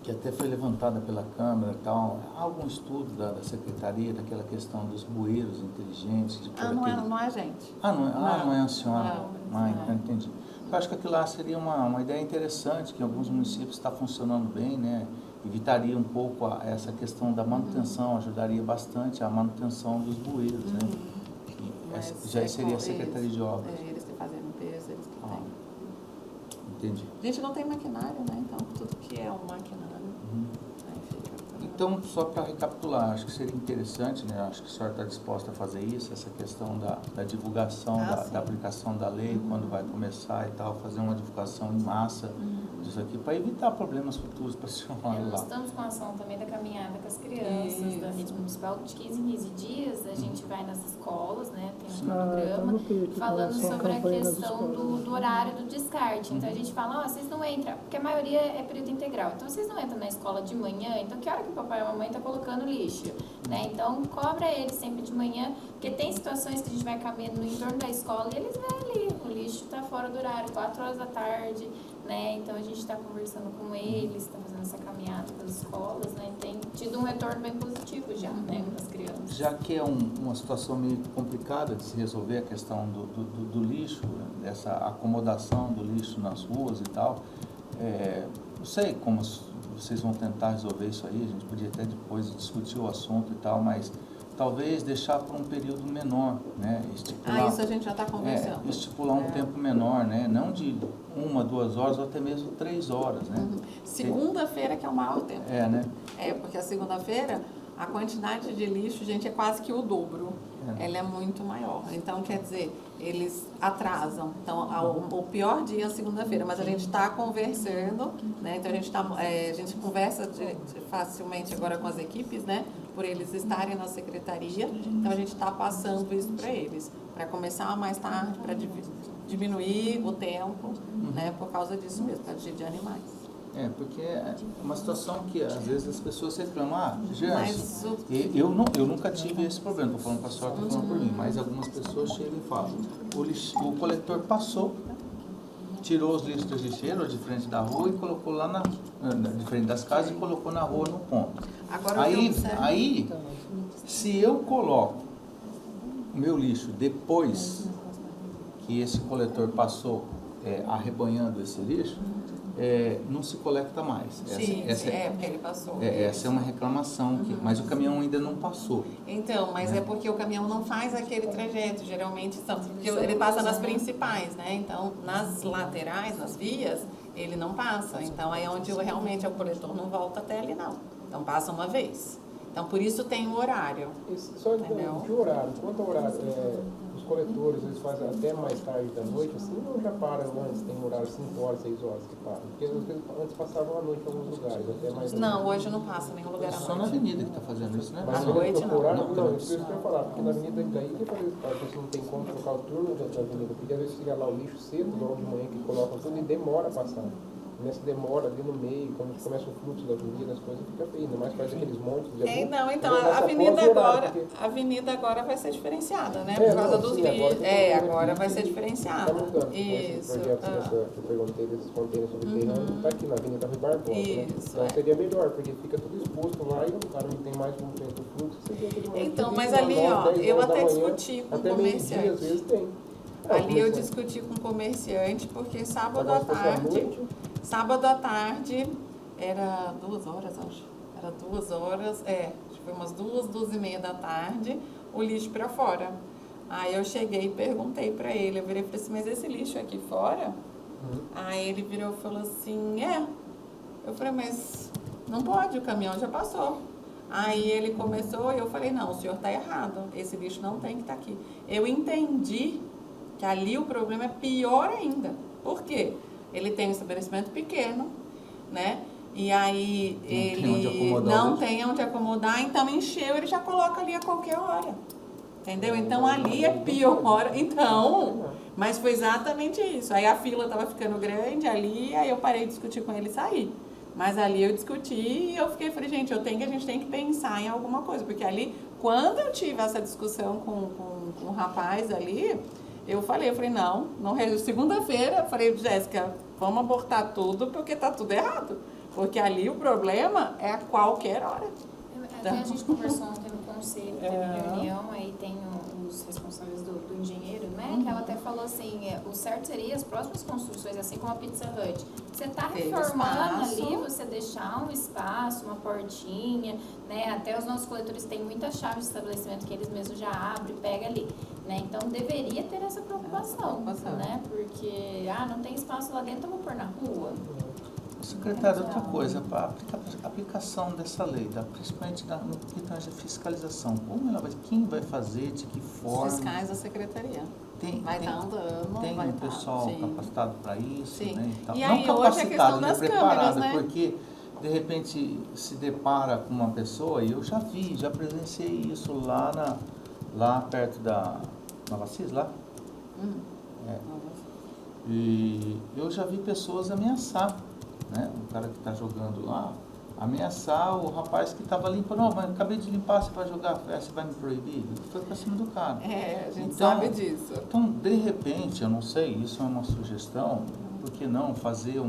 que até foi levantada pela Câmara e tal, há algum estudo da Secretaria daquela questão dos bueiros inteligentes? De não é a gente. Não é a senhora? Não. Então entendi. Eu acho que aquilo lá seria uma ideia interessante, que em alguns municípios está funcionando bem, né? Evitaria um pouco essa questão da manutenção, ajudaria bastante a manutenção dos bueiros, né? Mas Já seria a Secretaria de Obras. Eles que fazem a limpeza, eles que têm. Entendi. A gente não tem maquinário, né? Então, tudo que é um maquinário, aí fica... Então, só para recapitular, acho que seria interessante, né? Acho que a senhora está disposta a fazer isso, essa questão da divulgação, da aplicação da lei, quando vai começar e tal, fazer uma divulgação em massa disso aqui, para evitar problemas futuros para a senhora Nós lá. estamos com a ação também da caminhada com as crianças da rede municipal. De 15 em 15 dias a gente vai nas escolas, né? Tem um cronograma falando sobre a questão do horário do descarte. Então a gente fala, vocês não entram, porque a maioria é período integral. Então vocês não entram na escola de manhã, então que hora que o papai e a mamãe tá colocando lixo? Né? Então cobra eles sempre de manhã, porque tem situações que a gente vai caminhando no entorno da escola e eles vêm ali, o lixo tá fora do horário, 4 horas da tarde. Né? Então a gente está conversando com eles, está fazendo essa caminhada das escolas, né? E tem tido um retorno bem positivo já, né, com as crianças. Já que é uma situação meio complicada de se resolver a questão do lixo, dessa acomodação do lixo nas ruas e tal, não sei como vocês vão tentar resolver isso aí, a gente podia até depois discutir o assunto e tal, mas talvez deixar por um período menor, né? Estipular, isso a gente já está conversando. Estipular um tempo menor, né? Não de 1, 2 horas ou até mesmo 3 horas, né? Segunda-feira que é o maior tempo. Né? Porque a segunda-feira, a quantidade de lixo, gente, é quase que o dobro. Ela é muito maior. Então, quer dizer, eles atrasam. Então, o pior dia é a segunda-feira, mas a gente está conversando, né? Então, a gente conversa facilmente agora com as equipes, né? Por eles estarem na secretaria. Então, a gente está passando isso para eles, para começar mais tarde, para diminuir o tempo, né? Por causa disso mesmo, por causa de animais. Porque é uma situação que às vezes as pessoas reclamam, Gerson, Mas eu nunca tive esse problema, estou falando para a senhora, estou falando por mim, mas algumas pessoas chegam e falam, o coletor passou, tirou os lixos do lixeiro de frente da rua e colocou lá de frente das casas e colocou na rua no ponto. Agora, aí, se eu coloco o meu lixo depois que esse coletor passou arrebanhando esse lixo, não se coleta mais. Porque ele passou. Essa é uma reclamação, mas o caminhão ainda não passou. Então, mas é porque o caminhão não faz aquele trajeto, geralmente porque ele passa nas principais, né? Então, nas laterais, nas vias, ele não passa. Então, aí é onde realmente o coletor não volta até ali, não. Então, passa uma vez. Então, por isso tem o horário. Só que horário? Quanto ao horário? Os coletores, eles fazem até mais tarde da noite, assim, ou já param antes? Tem horário 5 horas, 6 horas que param? Porque antes passavam a noite em alguns lugares, até mais. Não, hoje não passa em nenhum lugar à Só na noite. avenida que está fazendo isso, né? Mas À noite, não. Não, isso que eu ia falar, porque na avenida daí que fazer isso, porque não tem como trocar o turno da avenida, porque às vezes chega lá o lixo cedo, logo de manhã que colocam tudo e demora a passar. Nessa demora ali no meio, quando começa o fluxo da avenida, as coisas ficam feias, ainda mais faz aqueles montes de avenida. Não, então a avenida agora vai ser diferenciada, né? Por causa dos lixos. Agora vai ser diferenciada. Tá mudando. Isso. Esse projeto que eu perguntei desses contêineres subterrâneos, está aqui na Avenida Rui Barbosa, né? Isso, Então seria melhor, porque fica tudo exposto lá e o cara não tem mais movimento do fluxo. Então, mas ali, eu até discuti com o comerciante. Às vezes tem. Ali eu discuti com o comerciante, porque sábado à tarde, era 2 horas, acho. Era 2 horas, acho que foi umas 2h30 da tarde, o lixo para fora. Aí eu cheguei e perguntei para ele, eu virei e falei assim, mas esse lixo aqui fora? Aí ele virou e falou assim, Eu falei, mas não pode, o caminhão já passou. Aí ele começou e eu falei, não, o senhor está errado, esse lixo não tem que estar aqui. Eu entendi que ali o problema é pior ainda. Por quê? Ele tem um estabelecimento pequeno, né? E aí ele não tem onde acomodar, então encheu, ele já coloca ali a qualquer hora. Entendeu? Então ali é pior. Então, mas foi exatamente isso. Aí a fila estava ficando grande ali, aí eu parei de discutir com ele e saí. Mas ali eu discuti e eu falei, gente, a gente tem que pensar em alguma coisa. Porque ali, quando eu tive essa discussão com o rapaz ali, eu falei, não, segunda-feira, eu falei, Jéssica, vamos abortar tudo porque tá tudo errado. Porque ali o problema é a qualquer hora. Até a gente conversou ontem no conselho, teve reunião, aí tem os responsáveis do engenheiro, né? Que ela até falou assim, o certo seria as próximas construções, assim como a Pizza Hut. Você tá reformando ali, você deixar um espaço, uma portinha, né? Até os nossos coletores têm muita chave de estabelecimento que eles mesmos já abrem, pega ali. Né? Então deveria ter essa preocupação, né? Porque, não tem espaço lá dentro, eu vou pôr na rua. Secretário, outra coisa, para a aplicação dessa lei, principalmente no que tange a fiscalização, quem vai fazer, de que forma? Os fiscais da secretaria. Vai estar andando. Tem vai um pessoal capacitado para isso, sim. né? E não aí, capacitado, hoje é a questão das preparado, câmeras, né? Porque, de repente, se depara com uma pessoa, e eu já presenciei isso lá perto da Nova Cis, lá. E eu já vi pessoas ameaçar, né? O cara que está jogando lá, ameaçar o rapaz que estava limpando. Não, mas acabei de limpar, você vai jogar, você vai me proibir? Foi para cima do cara. A gente sabe disso. Então, de repente, eu não sei, isso é uma sugestão, por que não fazer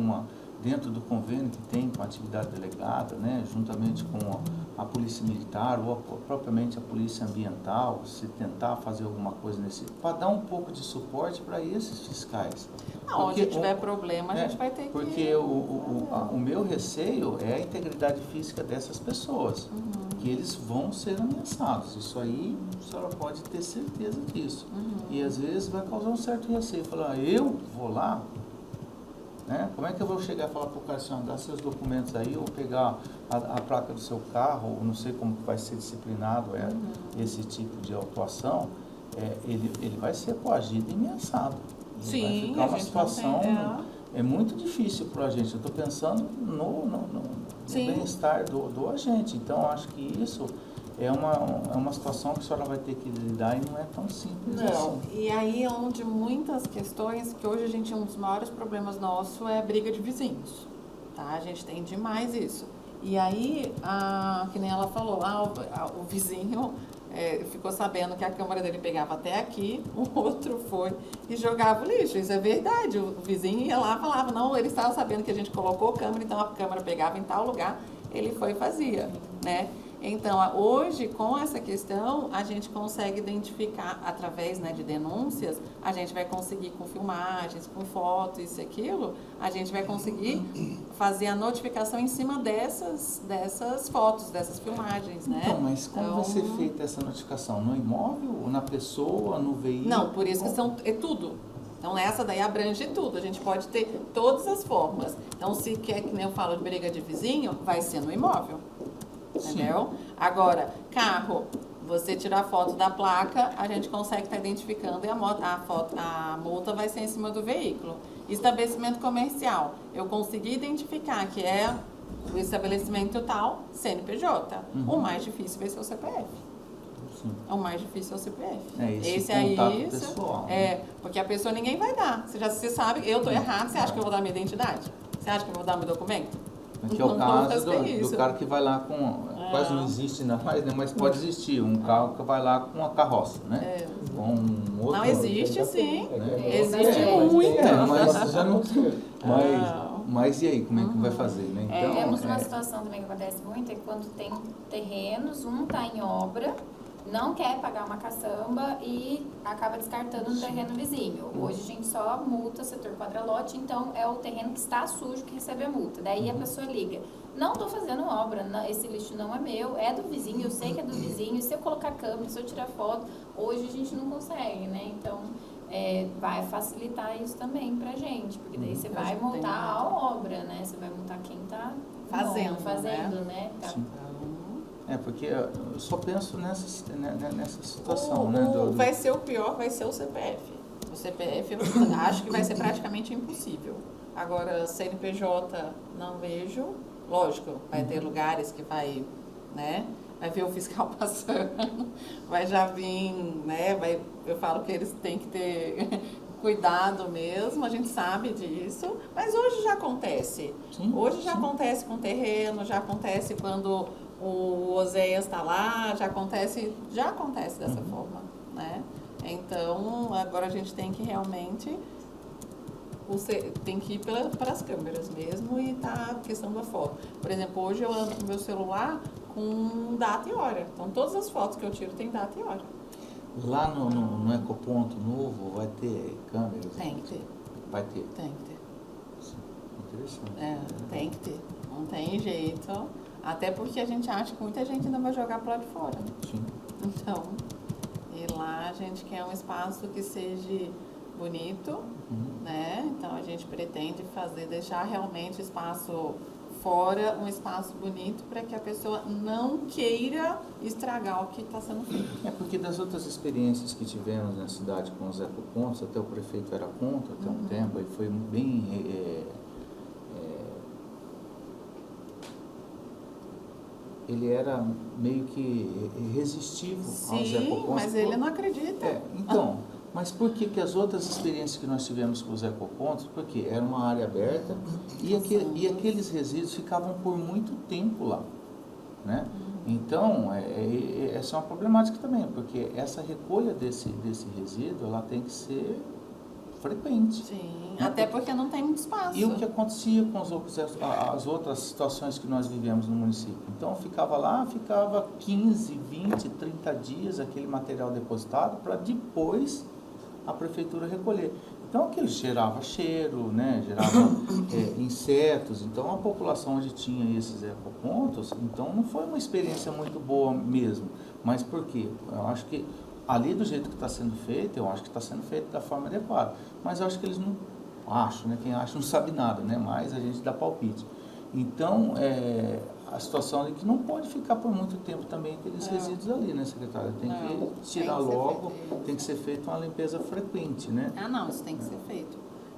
dentro do convênio que tem com a atividade delegada, né, juntamente com a Polícia Militar ou propriamente a Polícia Ambiental, se tentar fazer alguma coisa para dar um pouco de suporte para esses fiscais. Onde tiver problema, a gente vai ter que... Porque o meu receio é a integridade física dessas pessoas, que eles vão ser ameaçados. Isso aí, a senhora pode ter certeza disso. E às vezes vai causar um certo receio. Falar, eu vou lá? Né? Como é que eu vou chegar e falar para o cara, assim, dá seus documentos aí, ou pegar a placa do seu carro, ou não sei como que vai ser disciplinado esse tipo de autuação, ele vai ser coagido e ameaçado. Sim, vai ficar uma situação é muito difícil para a gente. Eu estou pensando no bem-estar do agente. Então, acho que isso é uma situação que a senhora vai ter que lidar e não é tão simples assim. E aí é onde muitas questões, que hoje um dos maiores problemas nosso é briga de vizinhos, tá? A gente tem demais isso. E aí, que nem ela falou, o vizinho ficou sabendo que a câmera dele pegava até aqui, o outro foi e jogava o lixo. Isso é verdade, o vizinho ia lá e falava, não, ele estava sabendo que a gente colocou câmera, então a câmera pegava em tal lugar, ele foi e fazia, né? Então, hoje, com essa questão, a gente consegue identificar, através de denúncias, a gente vai conseguir com filmagens, com fotos, isso e aquilo, a gente vai conseguir fazer a notificação em cima dessas fotos, dessas filmagens, né? Então, mas como vai ser feita essa notificação? No imóvel, na pessoa, no veículo? Não, por isso que é tudo. Então, essa daí abrange tudo. A gente pode ter todas as formas. Então, se quer, que nem eu falo, de briga de vizinho, vai ser no imóvel. Entendeu? Agora, carro, você tirar foto da placa, a gente consegue estar identificando e a multa vai ser em cima do veículo. Estabelecimento comercial, eu consegui identificar que é o estabelecimento tal, CNPJ. O mais difícil vai ser o CPF. Sim. O mais difícil é o CPF. Esse aí, pessoal. Porque a pessoa ninguém vai dar. Você sabe, eu tô errado, você acha que eu vou dar minha identidade? Você acha que eu vou dar meu documento? Que é o caso do cara que vai lá com... Quase não existe ainda mais, né? Mas pode existir. Um carro que vai lá com uma carroça, né? Com um outro... Não, existe sim. Né? Existe muito. Mas já não... Mas e aí, como é que vai fazer, né? Então, temos uma situação também que acontece muito, é quando tem terrenos, um está em obra, não quer pagar uma caçamba e acaba descartando no terreno vizinho. Hoje a gente só multa setor quadralote, então é o terreno que está sujo que recebe a multa. Daí a pessoa liga, não estou fazendo obra, esse lixo não é meu, é do vizinho, eu sei que é do vizinho, se eu colocar câmera, se eu tirar foto, hoje a gente não consegue, né? Então, vai facilitar isso também pra gente, porque daí você vai multar a obra, né? Você vai multar quem está fazendo, né? Tá. Porque eu só penso nessa situação, né? Vai ser o pior, vai ser o CPF. O CPF eu acho que vai ser praticamente impossível. Agora, CNPJ não vejo. Lógico, vai ter lugares que vai, né? Vai ver o fiscal passando, vai já vir, né? Eu falo que eles têm que ter cuidado mesmo, a gente sabe disso, mas hoje já acontece. Sim, hoje já sim. acontece com terreno, já acontece quando o Oséias está lá, já acontece dessa forma, né? Então, agora a gente tem que realmente tem que ir para as câmeras mesmo e tá a questão da foto. Por exemplo, hoje eu ando com meu celular com data e hora. Então, todas as fotos que eu tiro tem data e hora. Lá no Ecoponto novo vai ter câmeras? Tem que ter. Vai ter? Tem que ter. Sim. Interessante. Tem que ter. Não tem jeito. Até porque a gente acha que muita gente ainda vai jogar pro lado de fora. Sim. Então, e lá a gente quer um espaço que seja bonito, né? Então a gente pretende deixar realmente o espaço fora, um espaço bonito para que a pessoa não queira estragar o que está sendo feito. Porque das outras experiências que tivemos na cidade com os ecopontos, até o prefeito era contra até um tempo, ele foi bem... ele era meio que resistivo aos ecopontos. Sim, mas ele não acredita. Então, mas por que as outras experiências que nós tivemos com os ecopontos, porque era uma área aberta e aqueles resíduos ficavam por muito tempo lá, né? Então, essa é uma problemática também, porque essa recolha desse resíduo, ela tem que ser frequente. Sim, até porque não tem muito espaço. E o que acontecia com as outras situações que nós vivemos no município? Então, ficava 15, 20, 30 dias aquele material depositado para depois a prefeitura recolher. Então, aquilo gerava cheiro, né? Gerava insetos. Então, a população onde tinha esses ecopontos, então não foi uma experiência muito boa mesmo. Mas por quê? Eu acho que ali do jeito que está sendo feito, eu acho que está sendo feito da forma adequada. Mas eu acho que eles não... Acho, né? Quem acha não sabe nada, né? Mas a gente dá palpite. Então, a situação é que não pode ficar por muito tempo também aqueles resíduos ali, né, secretária? Tem que tirar logo, tem que ser feita uma limpeza frequente, né? Não, isso tem que ser feito.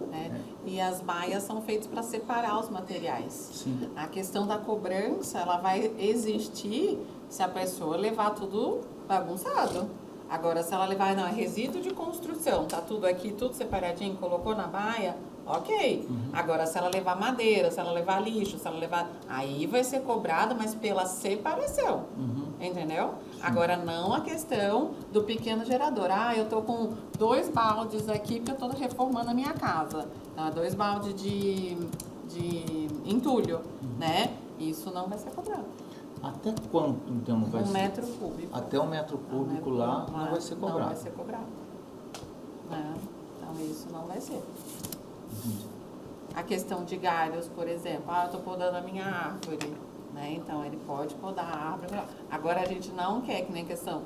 Né? E as baias são feitas para separar os materiais. Sim. A questão da cobrança, ela vai existir se a pessoa levar tudo bagunçado. Agora, se ela levar, não, é resíduo de construção, tá tudo aqui, tudo separadinho, colocou na baia, ok. Agora, se ela levar madeira, se ela levar lixo, se ela levar... Aí vai ser cobrado, mas pela separação, entendeu? Agora, não a questão do pequeno gerador. Eu tô com 2 baldes aqui porque eu tô reformando a minha casa. Então, 2 baldes de entulho, né? Isso não vai ser cobrado. Até quanto, então, vai ser? 1 metro cúbico. Até 1 metro cúbico lá não vai ser cobrado. Não vai ser cobrado. Então, isso não vai ser. A questão de galhos, por exemplo. Eu estou podando a minha árvore, né? Então, ele pode podar a árvore. Agora, a gente não quer, que nem questão...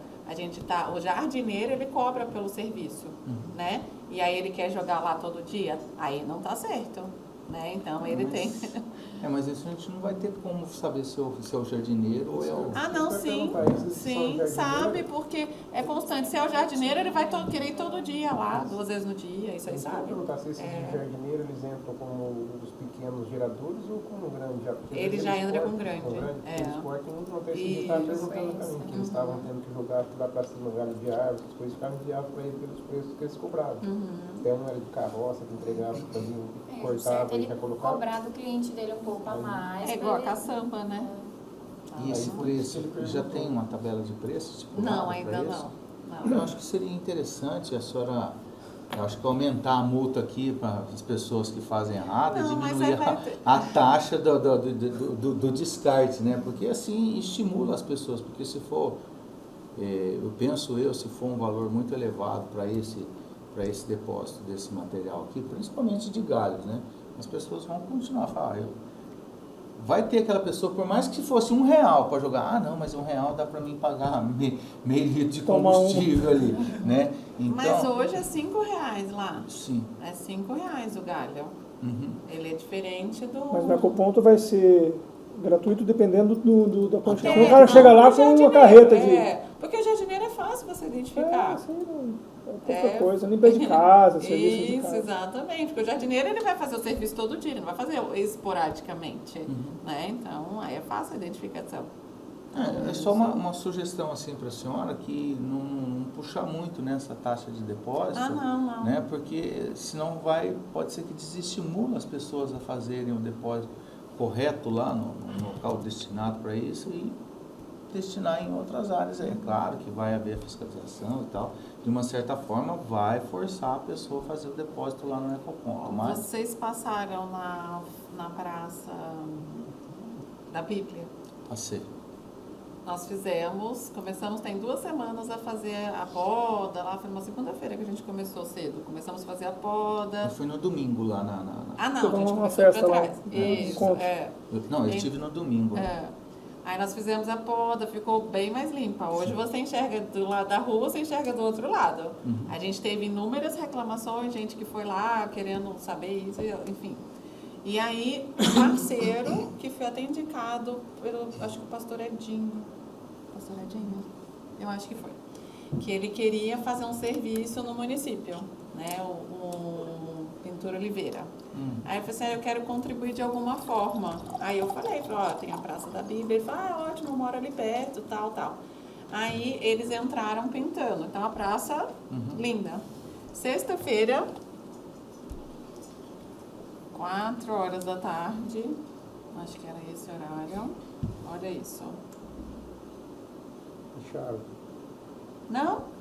O jardineiro, ele cobra pelo serviço, né? E aí, ele quer jogar lá todo dia. Aí, não tá certo, né? Então, ele tem... mas isso a gente não vai ter como saber se é o jardineiro ou é o... não, sim. Sim, sabe, porque é constante. Se é o jardineiro, ele vai querer ir todo dia lá, 2 vezes no dia, isso aí Eu vou sabe. perguntar se esses jardineiros, eles entram como os pequenos geradores ou como grande? Ele já entra com grande. Eles cortam um, não tem esse estava perguntando para mim, que eles estavam tendo que jogar lá para cima, galho de árvore, essas coisas, ficavam enviavam para ele pelos preços que eles cobravam. Até um era de carroça, que entregava, cortava e já colocava. Cobrar do cliente dele um pouco a mais. É igual a caçamba, né? E esse preço, já tem uma tabela de preços? Não, ainda não. Eu acho que seria interessante a senhora, eu acho que aumentar a multa aqui para as pessoas que fazem errado e diminuir a taxa do descarte, né? Porque assim estimula as pessoas, porque se for, se for um valor muito elevado para esse depósito desse material aqui, principalmente de galhos, né? As pessoas vão continuar a falar, vai ter aquela pessoa, por mais que fosse R$1 para jogar, não, mas R$1 dá para mim pagar meio litro de combustível ali, né? Então, mas hoje é R$5 lá. Sim. É R$5 o galho. Ele é diferente do... Mas no ecoponto vai ser Gratuito dependendo da quantidade. É, O cara chega lá o com uma jardineiro, carreta de... porque o jardineiro é fácil você identificar. Isso aí não é pouca coisa. Limpeza de casa, serviço de Isso, casa. exatamente. Porque o jardineiro ele vai fazer o serviço todo dia, ele não vai fazer esporadicamente. Né? Então, aí é fácil a identificação. É só uma sugestão assim para a senhora que não puxar muito nessa taxa de depósito, Não. né? Porque senão pode ser que desestimule as pessoas a fazerem o depósito correto lá no local destinado para isso e destinar em outras áreas. É claro que vai haver fiscalização e tal, de uma certa forma vai forçar a pessoa a fazer o depósito lá no ecoponto. Mas Vocês passaram na praça da Bíblia? passei. Nós começamos tem 2 semanas a fazer a poda, lá foi numa segunda-feira que a gente começou cedo. Começamos a fazer a poda. Eu fui no domingo lá na... Ah, não, Teve a gente uma começou festa pra lá, trás. Isso, encontro. Eu estive no domingo. Aí nós fizemos a poda, ficou bem mais limpa. Hoje você enxerga do lado da rua, você enxerga do outro lado. A gente teve inúmeras reclamações, gente que foi lá querendo saber isso, enfim. E aí, o parceiro, que foi até indicado pelo, acho que o pastor Edinho. Pastor Edinho? Eu acho que foi. Que ele queria fazer um serviço no município, né? O Pintura Oliveira. Aí eu falei assim, eu quero contribuir de alguma forma. Aí eu falei, tem a Praça da Bíblia. Ele falou, ótimo, eu moro ali perto, tal. Aí eles entraram pintando. Então a praça, linda. Sexta-feira, 4h da tarde, acho que era esse horário. Olha isso. Fecharam. Não?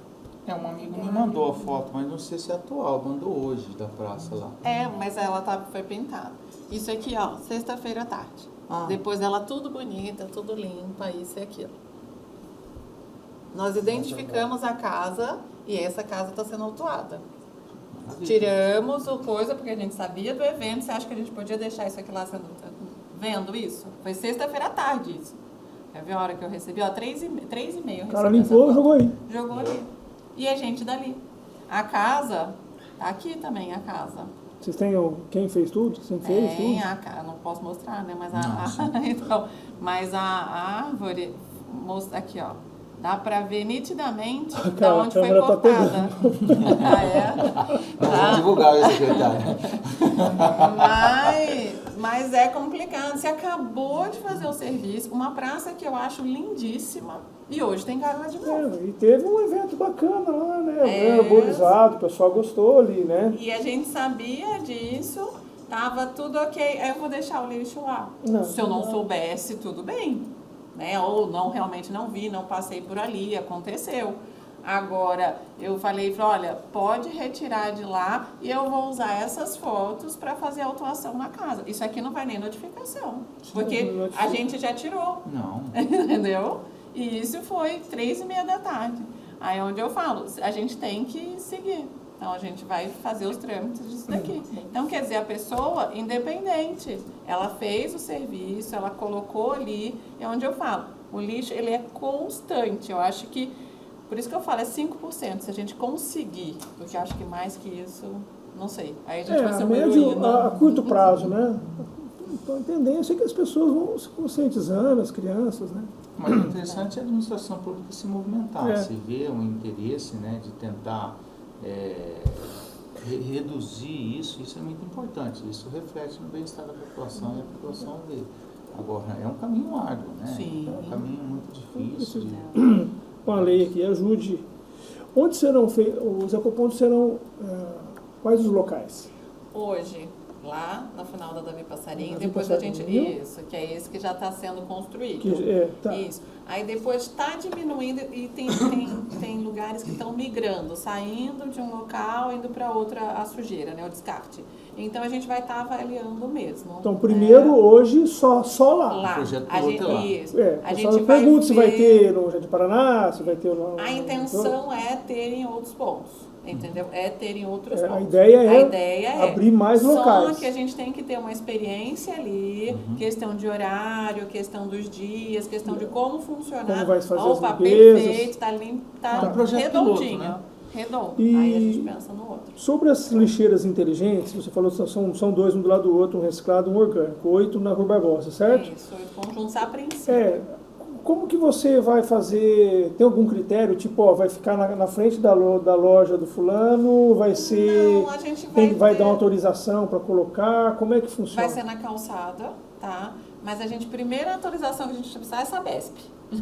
Um amigo me mandou a foto, mas não sei se é atual, mandou hoje da praça lá. Mas ela foi pintada. Isso aqui, ó, sexta-feira à tarde. Depois ela tudo bonita, tudo limpa, isso e aquilo. Nós identificamos a casa e essa casa está sendo autuada. Tiramos o coisa, porque a gente sabia do evento. Você acha que a gente podia deixar isso aqui lá vendo isso? Foi sexta-feira à tarde isso. Quer ver a hora que eu recebi? Ó, 3h30. O cara limpou e jogou aí. Jogou ali. E a gente dali. A casa, tá aqui também a casa. Vocês têm quem fez tudo? Quem fez tudo? A casa, não posso mostrar, né? Mas a árvore, aqui ó, dá pra ver nitidamente da onde foi cortada. Vamos divulgar isso, secretário. Mas é complicado. Você acabou de fazer o serviço, uma praça que eu acho lindíssima, e hoje tem garoa de novo. E teve um evento bacana lá, né? Arborizado, o pessoal gostou ali, né? E a gente sabia disso, tava tudo ok. Aí eu vou deixar o lixo lá. Se eu não soubesse, tudo bem. Né? Ou não, realmente não vi, não passei por ali, aconteceu. Agora, eu falei, olha, pode retirar de lá e eu vou usar essas fotos para fazer a autuação na casa. Isso aqui não vai nem notificação, porque a gente já tirou. Não. Entendeu? E isso foi 3h30 da tarde. Aí onde eu falo, a gente tem que seguir. Então, a gente vai fazer os trâmites disso daqui. Então, quer dizer, a pessoa independente, ela fez o serviço, ela colocou ali, é onde eu falo, o lixo, ele é constante. Eu acho que, por isso que eu falo, é 5%, se a gente conseguir, porque eu acho que mais que isso, não sei. Aí a gente vai ser a curto prazo, né? Então, a tendência é que as pessoas vão se conscientizando, as crianças, né? Mas o interessante é a administração pública se movimentar, se ver um interesse, né, de tentar reduzir isso é muito importante. Isso reflete no bem-estar da população e a população vê. Agora, é um caminho árduo, né? Sim. É um caminho muito difícil. Com a lei aqui, ajude. Onde serão feitos, os ecopontos serão, quais os locais? Hoje, lá na final da Davi Passarinho, Davi depois Passarinho. a gente, isso, que é esse que já está sendo construído. Tá. Isso. Aí depois está diminuindo e tem lugares que estão migrando, saindo de um local, indo para outra, a sujeira, né, o descarte. Então a gente vai estar avaliando mesmo. Então, primeiro, hoje, só lá. Lá. O projeto A gente, piloto é lá. isso. A A gente gente vai pergunta se vai ver- ter no Jardim Paraná, se vai ter no... A intenção é ter em outros pontos. Entendeu? É ter em outros A pontos. ideia é A ideia é abrir mais locais. Só que a gente tem que ter uma experiência ali, questão de horário, questão dos dias, questão de como funcionar. Como vai fazer as Opa, limpezas. perfeito, tá limpo, tá É um projeto piloto, redondinho. né? Redondo. E- Aí a gente pensa no outro. Sobre as lixeiras inteligentes, você falou que são dois, um do lado do outro, um reciclado e um orgânico, 8 na Rua Barbosa, certo? Isso, 8 conjuntos a princípio. Como que você vai fazer, tem algum critério, tipo, ó, vai ficar na frente da loja do fulano, vai ser, Não, a gente vai ter- dar uma autorização para colocar, como é que funciona? Vai ser na calçada, tá? Mas primeira autorização que a gente precisa é a Sabesp,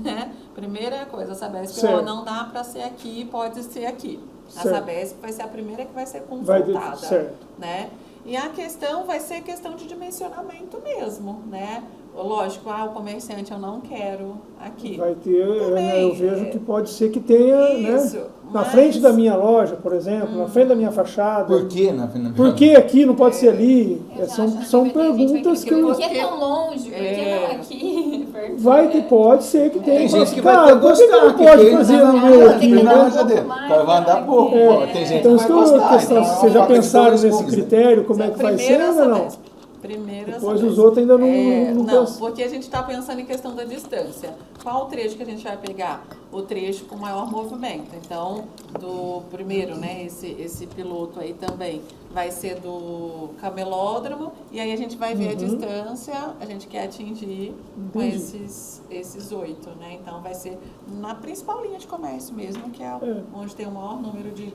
né? Primeira coisa, a Sabesp, Certo. não dá para ser aqui, pode ser aqui. A Certo. Sabesp vai ser a primeira que vai ser Vai consultada, certo. né? E a questão vai ser questão de dimensionamento mesmo, né? Lógico, o comerciante eu não quero aqui. Vai ter, Também, eu vejo que pode ser que tenha, Isso, né? Na mas- frente da minha loja, por exemplo, na frente da minha fachada. Por quê? Por que aqui não pode ser ali? Eu já São acho que são vai ter gente perguntas que Por eu... que tão longe? Por que não aqui? Vai que pode ser que tenha. Tem gente que Cara, vai ter por que gostar, não pode fazer no meu tem aqui, que né? andar um Cadê? pouco mais, Vai andar né? pouco, É, pô. Tem gente então, que isso vai que eu gostar. questão, então, vocês já faca de pensaram dois nesse gumes, né? critério, como é que vai ser Primeiro ou não? Sabesp. Primeiro Depois Sabesp. os outros ainda não Não, pensam. porque a gente está pensando em questão da distância. Qual o trecho que a gente vai pegar? O trecho com maior movimento. Então, do primeiro, né, esse piloto aí também vai ser do camelódromo, e aí a gente vai ver a distância, a gente quer atingir com Entendi. esses 8, né? Então vai ser na principal linha de comércio mesmo, que é onde tem o maior número de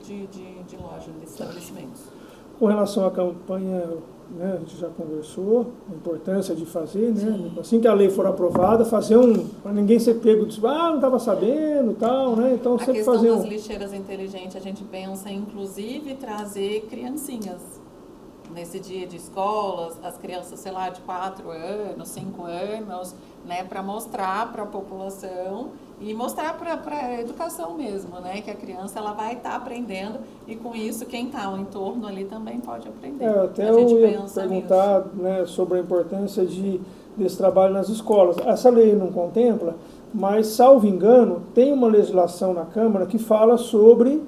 lojas, de estabelecimentos. Com relação à campanha, né, a gente já conversou, a importância de fazer, né? Assim que a lei for aprovada, fazer para ninguém ser pego de não estava sabendo e tal, né? Então A sempre questão fazer das lixeiras inteligentes, a gente pensa inclusive trazer criancinhas. Nesse dia de escolas, as crianças, sei lá, de 4 anos, 5 anos, né, para mostrar para a população e mostrar para a educação mesmo, né, que a criança ela vai estar aprendendo e com isso quem está ao entorno ali também pode aprender. até A gente eu ia pensa perguntar, né, sobre a importância desse trabalho nas escolas. Essa lei não contempla, mas, salvo engano, tem uma legislação na Câmara que fala sobre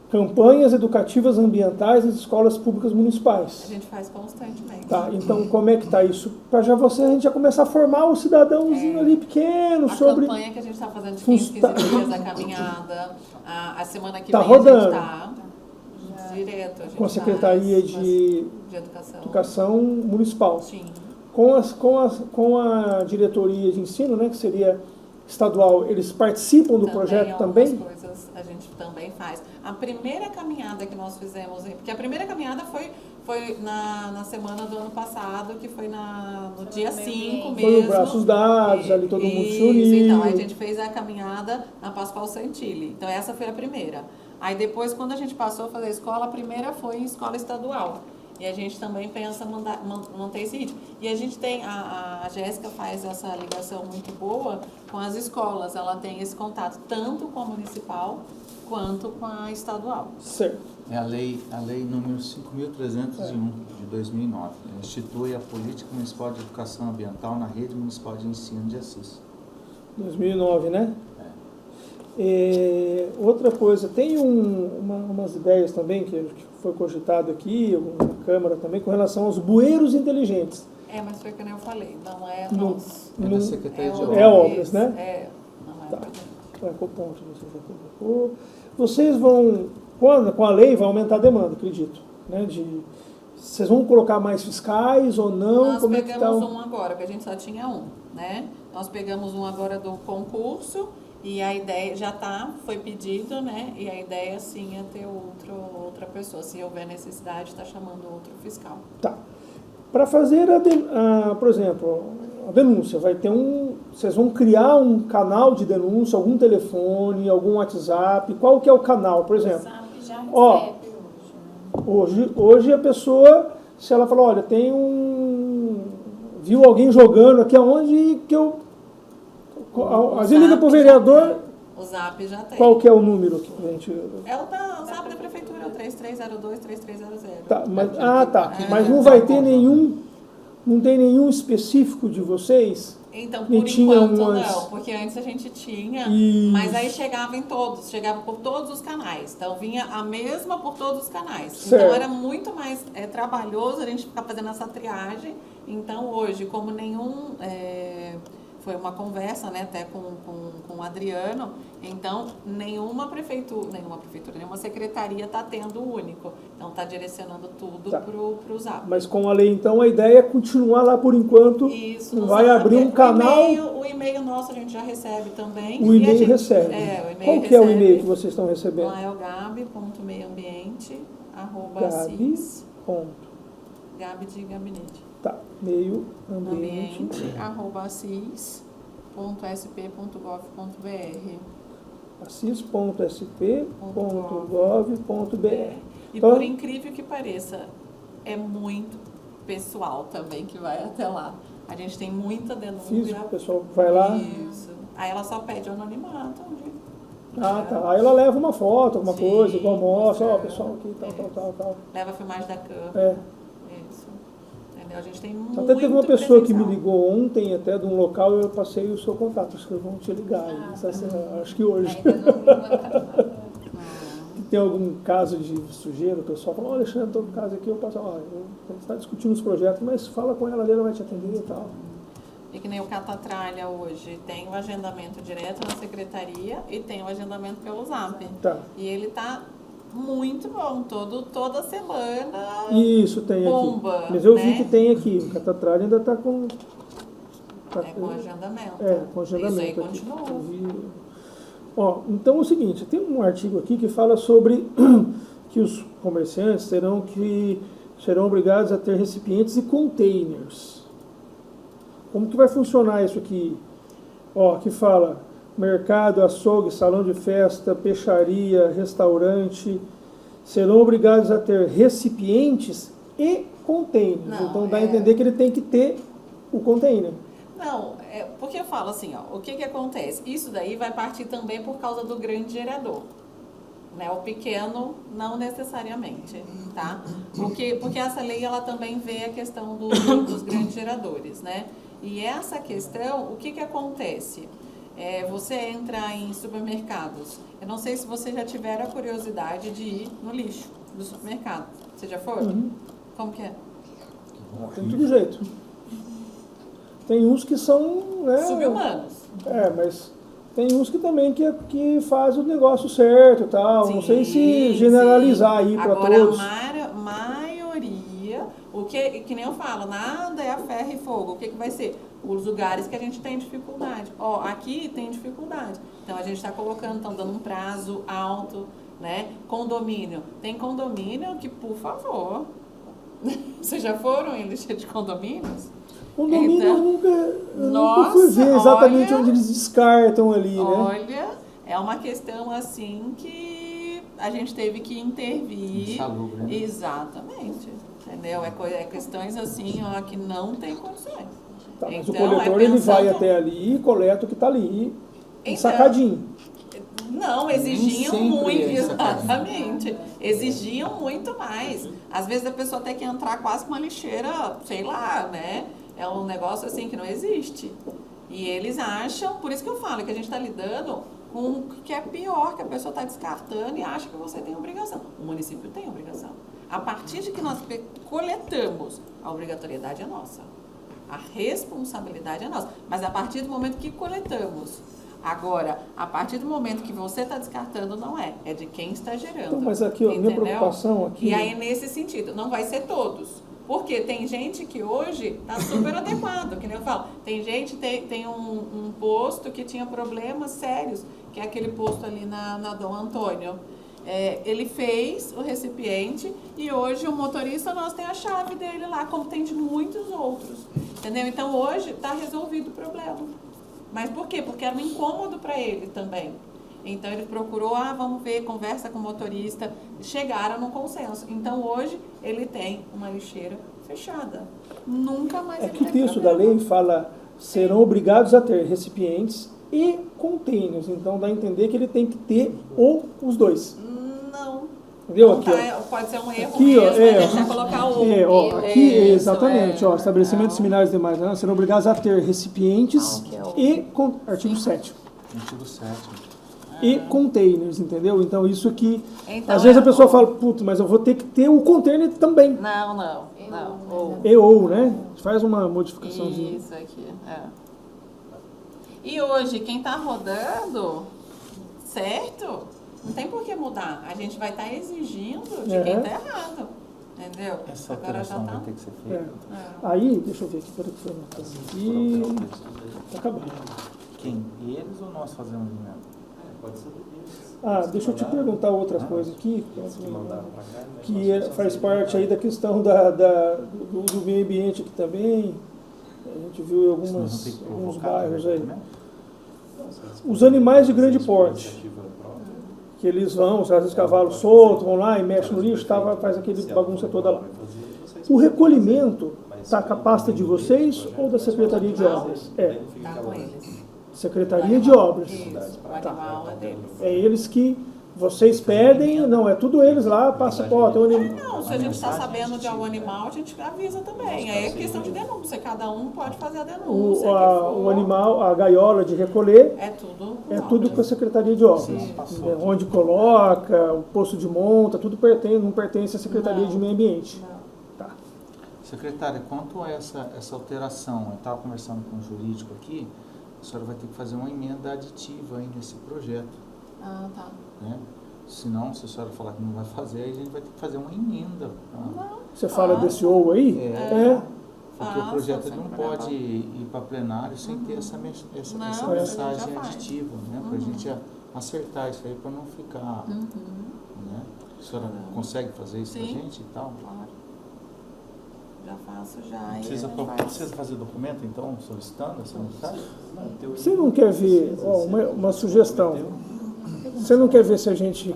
campanhas educativas ambientais nas escolas públicas municipais. A gente faz constantemente. Tá, então como é que está isso? Para a gente já começar a formar o cidadãozinho ali pequeno A sobre... campanha que a gente está fazendo de 15 dias, a caminhada, a semana que Tá vem rodando. a gente está direto. A gente Com a Secretaria faz de Educação. Municipal. Sim. Com a diretoria de ensino, né, que seria estadual, eles participam do projeto algumas também? coisas a gente também faz. A primeira caminhada que nós fizemos, porque a primeira caminhada foi na semana do ano passado, que foi no dia 5 mesmo. Foi o Braços Dados, ali todo mundo se uniu. Então, aí a gente fez a caminhada na Pascoal Santilli. Então, essa foi a primeira. Aí depois, quando a gente passou a fazer a escola, a primeira foi em escola estadual. E a gente também pensa manter esse ritmo. E a gente tem, a Jéssica faz essa ligação muito boa com as escolas. Ela tem esse contato tanto com a municipal quanto com a estadual. Certo. É a lei número 5.301 de 2009. Institui a Política Municipal de Educação Ambiental na Rede Municipal de Ensino de Assis. 2009, né? Outra coisa, tem umas ideias também que foi cogitado aqui, na Câmara também, com relação aos bueiros inteligentes. Mas foi que nem eu falei, não é Não- nós. É da Secretaria de Obras. É obras, né? Não é Tá. pra gente. Vai com ponto, você já colocou. Vocês vão, com a lei, vai aumentar a demanda, acredito. Né? Vocês vão colocar mais fiscais ou não? Nós Como é que pegamos tá? um agora, porque a gente só tinha um, né? Nós pegamos um agora do concurso e a ideia foi pedido, né? E a ideia sim é ter outra pessoa. Se houver necessidade, está chamando outro fiscal. Tá. Para fazer, por exemplo, a denúncia, vocês vão criar um canal de denúncia, algum telefone, algum WhatsApp, qual que é o canal, por O exemplo? SAP já recebe Ó, hoje, né? Hoje a pessoa, se ela falar, olha, viu alguém jogando aqui, aonde que eu... Às vezes liga para o vereador, O ZAP já tem. qual que é o número que a gente... É o ZAP da prefeitura, é o 3302-3300. Tá, mas não vai ter não tem nenhum específico de vocês? Então, E por tinha enquanto umas- não, porque antes a gente tinha, Isso. mas aí chegava por todos os canais. Então vinha a mesma por todos os canais. Certo. Então era muito mais trabalhoso a gente ficar fazendo essa triagem. Então hoje, como nenhum foi uma conversa, né, até com o Adriano, então nenhuma secretaria está tendo o único, então está direcionando tudo Tá. para o Zap. Mas com a lei, então, a ideia é continuar lá por enquanto. Isso, Não no vai Zap. abrir um canal. O e-mail nosso a gente já recebe também. O e a e-mail gente- recebe. o e-mail Qual que é o recebe. e-mail que vocês estão recebendo? laelgabi.meioambiente@cis. Ponto. Gabi de gabinete. Tá. Meio ambiente. ambiente@cis.sp.gov.br. assis.sp.gov.br. E Então- por incrível que pareça, é muito pessoal também que vai até lá. A gente tem muita denúncia. Físico, o pessoal vai lá. Isso. Aí ela só pede o anonimato. Ah, tá. Aí ela leva uma foto, alguma Sim, coisa, igual mostra, ó, mostrando. pessoal aqui, tal. Leva a filmagem da câmera. É. Isso. Entendeu? A gente tem muito Até teve uma pessoa que me presencial. ligou ontem, até de um local, e eu passei o seu contato. Acho que eles vão te ligar. Acho que hoje. Ainda não vi uma Tem algum caso de sujeira, o pessoal fala, Alexandre, estou com caso aqui, eu passo, a gente está discutindo os projetos, mas fala com ela ali, ela vai te atender e tal. E que nem o Catatralha hoje, tem o agendamento direto na secretaria e tem o agendamento pelo Zap. Tá. E ele tá muito bom, toda semana. Isso tem Bomba, aqui. Mas eu vi né? que tem aqui. O Catatralha ainda está com... tá Com agendamento. É, com agendamento. Isso aí aqui. continua. Eu vi. Ó, então é o seguinte, tem um artigo aqui que fala sobre que os comerciantes serão obrigados a ter recipientes e containers. Como que vai funcionar isso aqui? Ó, que fala mercado, açougue, salão de festa, peixaria, restaurante, serão obrigados a ter recipientes e containers. Não, Então dá a entender que ele tem que ter o container. Não, porque eu falo assim, ó, o que acontece? Isso daí vai partir também por causa do grande gerador. Né? O pequeno, não necessariamente, tá? Porque essa lei, ela também vê a questão dos grandes geradores, né? E essa questão, o que acontece? Você entra em supermercados. Eu não sei se vocês já tiveram a curiosidade de ir no lixo do supermercado. Você já foi? Uhum. Como que é? Tem todo jeito. Tem uns que são, né, Subhumanos. mas tem uns que também que faz o negócio certo e tal. Não sei se generalizar aí para Agora, todos. a maioria, que nem eu falo, nada é a ferro e fogo. O que vai ser? Os lugares que a gente tem dificuldade. Ó, aqui tem dificuldade. Então, a gente está colocando, estão dando um prazo alto, né? Condomínio. Tem condomínio que, por favor... Vocês já foram em lixeira de condomínios? Condomínio Então, eu nunca nossa, fui ver exatamente olha, onde eles descartam ali, né? Olha, é uma questão assim que a gente teve que intervir. Insalubre, né? Exatamente. Entendeu? É questões assim, ó, que não tem condições. Tá, mas Então, o coletor ele pensando- vai até ali e coleta o que está ali, Então, sacadinho. Não, Nem exigiam sempre muito, é exatamente. Exigiam muito mais. Às vezes a pessoa tem que entrar quase com uma lixeira, sei lá, né? É um negócio assim que não existe. E eles acham, por isso que eu falo que a gente está lidando com o que é pior, que a pessoa está descartando e acha que você tem obrigação. O município tem obrigação. A partir de que nós coletamos, a obrigatoriedade é nossa. A responsabilidade é nossa. Mas a partir do momento que coletamos. Agora, a partir do momento que você está descartando, não é. É de quem está gerando. Então, mas aqui, ó, minha entendeu? preocupação aqui... E aí, nesse sentido, não vai ser todos. Porque tem gente que hoje está super adequado, que nem eu falo. Tem gente, tem um posto que tinha problemas sérios, que é aquele posto ali na Dom Antônio. Ele fez o recipiente e hoje o motorista nós tem a chave dele lá, como tem de muitos outros. Entendeu? Então, hoje está resolvido o problema. Mas por quê? Porque era um incômodo para ele também. Então, ele procurou, vamos ver, conversa com o motorista, chegaram num consenso. Então, hoje, ele tem uma lixeira fechada. Nunca mais É ele que o tem texto da problema. lei fala, serão obrigados a ter recipientes e containers. Então dá a entender que ele tem que ter os dois. Não. Entendeu? Não Aqui, tá, ó. pode ser um erro Aqui, ó, mesmo, deixar colocar o aqui, Isso, exatamente, ó, estabelecimentos Não. similares demais, né, serão obrigados a ter recipientes que é o- e, artigo 7 Artigo 7º. e containers, entendeu? Então isso aqui, Então, às vezes a pessoa fala, puto, mas eu vou ter que ter o container também. Não. E ou, né? Faz uma modificaçãozinha. Isso aqui, E hoje, quem está rodando, certo? Não tem por que mudar. A gente vai estar exigindo de quem está errado. Entendeu? Essa Agora já alteração tá. vai ter que ser É. feita. Aí, deixa eu ver aqui, peraí que foi anotando aqui. Tá acabando. Quem? Eles ou nós fazemos mesmo? Pode ser deles. Ah, deixa eu te perguntar outra coisa aqui, que faz parte aí da questão do meio ambiente aqui também. A gente viu em Senão não tem que alguns provocar, bairros né, aí. também. Os animais de grande porte, que eles vão, às vezes cavalos soltos, vão lá e mexem no lixo, faz aquele bagunça toda lá. O recolhimento está com a pasta de vocês ou da Secretaria de Obras? É, Tá com eles. Secretaria de Obras. Isso, o animal é deles. É eles que vocês pedem, não, é tudo eles lá, passa, pô, tem um animal. Não, se a gente está sabendo de algum animal, a gente avisa também. Aí é questão de denúncia. Cada um pode fazer a denúncia. O animal, a gaiola de recolher, É tudo. é tudo com a Secretaria de Obras. É, onde coloca, o posto de monta, tudo não pertence à Secretaria de Meio Ambiente. Não. Tá. Secretária, quanto a essa alteração, eu estava conversando com o jurídico aqui, a senhora vai ter que fazer uma emenda aditiva aí nesse projeto, Ah, tá. né? Senão, se a senhora falar que não vai fazer, aí a gente vai ter que fazer uma emenda. Tá? Você fala desse ou aí? É. Porque o Faço, projeto sem não problema. pode ir para plenário sem ter essa Não, mensagem a gente já faz. aditiva, né? Para a gente acertar isso aí, para não ficar... Né? A senhora consegue fazer isso para a Sim. gente e tal? Claro. Já faço já. Precisa fazer documento, então, solicitando essa mensagem? Você não quer ver, ó, uma sugestão, você não quer ver se a gente,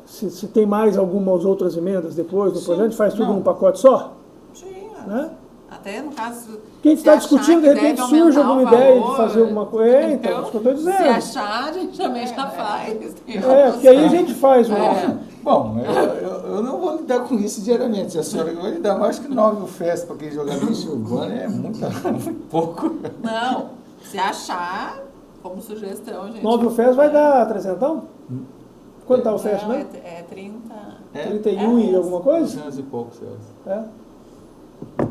se tem mais algumas outras emendas depois do projeto, a gente faz tudo Não. num pacote só? Tinha. Né? Até no caso. Porque a gente está se achar discutindo, de que repente deve surge aumentar alguma o ideia de valor, fazer alguma coisa. É, então, é isso que eu estou Se dizendo. achar, a gente também já faz. É, porque aí a gente faz Bom, eu não vou lidar com isso diariamente. Se a senhora vai lidar mais que 9 festas para quem jogar lixo urbano, é muito pouco. Não, se achar, como sugestão, gente. 9 FES vai dar 300? Quanto está o FES, Não, né? é 30. 31 e alguma coisa? 200 e pouco, senhora. É.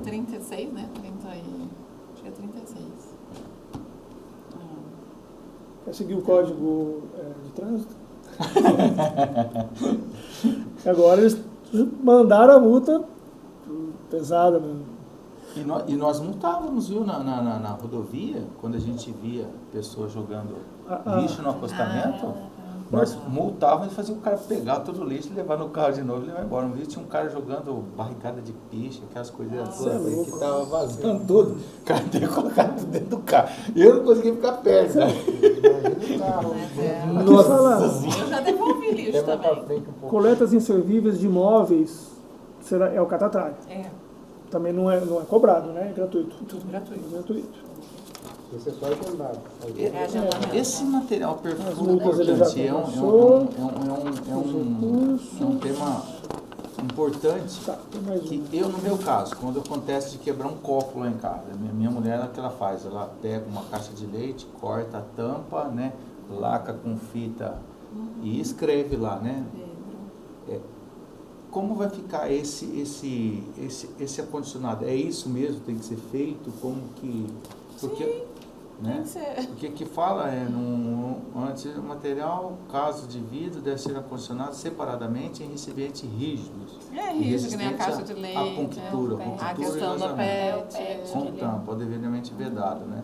36, né? 30 e. Acho que é 36. Quer seguir o código de trânsito? Agora eles mandaram a multa pesada mesmo. E nós multávamos, viu, na rodovia, quando a gente via pessoas jogando lixo no acostamento, nós multávamos e fazíamos o cara pegar todo o lixo, levar no carro de novo e levar embora. Um dia tinha um cara jogando barricada de piche, aquelas coisas todas, que tava vazando tudo. O cara teve que colocar tudo dentro do carro. E eu não conseguia ficar perto, né? Aqui fala, Eu já devolvi lixo Até mais pra também. frente um pouco. coletas inservíveis de imóveis é o catatário. É, Também não é cobrado, né? É gratuito. tudo gratuito. É gratuito. Esse é só agendado. É agendamento. Esse material As perfuro multas ele já importante, começou. é um tema importante. Tá, tem mais Que um. eu, no meu caso, quando acontece de quebrar um copo lá em casa, minha mulher, o que ela faz? Ela pega uma caixa de leite, corta a tampa, né, laca com fita e escreve lá, né? Como vai ficar esse ar-condicionado? É isso mesmo? Tem que ser feito? Como que... Porque, Tem né? que ser. Porque que fala antes o material, caso de vidro, deve ser acondicionado separadamente em recipientes rígidos. É rígido, que nem a caixa de leite. A punctura, é. A punctura questão e da vazamento. PET. Com tampa, devidamente vedado, né?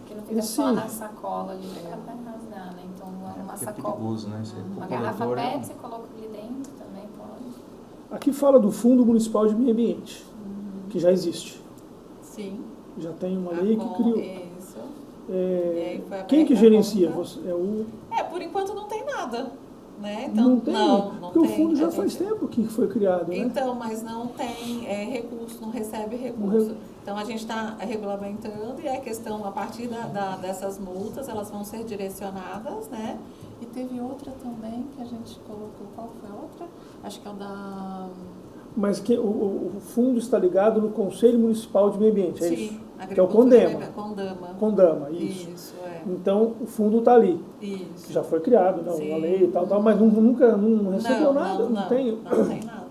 Que não fica Esse- só na sacola ali, fica até rasgar, né? Então, uma Porque é sacola. perigoso, né? Isso aí, Uma pro garrafa coletor, PET, você coloca ali dentro também, pode. Aqui fala do Fundo Municipal de Meio Ambiente, que já existe. Sim. Já tem uma lei que criou. Isso. É, E aí foi quem que aberta a gerencia? conta. Você, é o, Por enquanto não tem nada. Né? Então, não tem? não Porque o tem. fundo já A faz gente- tempo que foi criado, né? Então, mas não tem recurso, não recebe recurso. Então, a gente está regulamentando e a questão, a partir dessas multas, elas vão ser direcionadas, né? E teve outra também que a gente colocou, qual foi a outra? Acho que é o da... Mas que o fundo está ligado no Conselho Municipal de Meio Ambiente, é isso? Que é o Agricultura CONDEMA. Condama. Condama, isso. Isso, é. Então, o fundo está ali. Isso. Já foi criado, não, Sim. uma lei e tal, mas nunca recebeu nada, não tem. Não tem nada.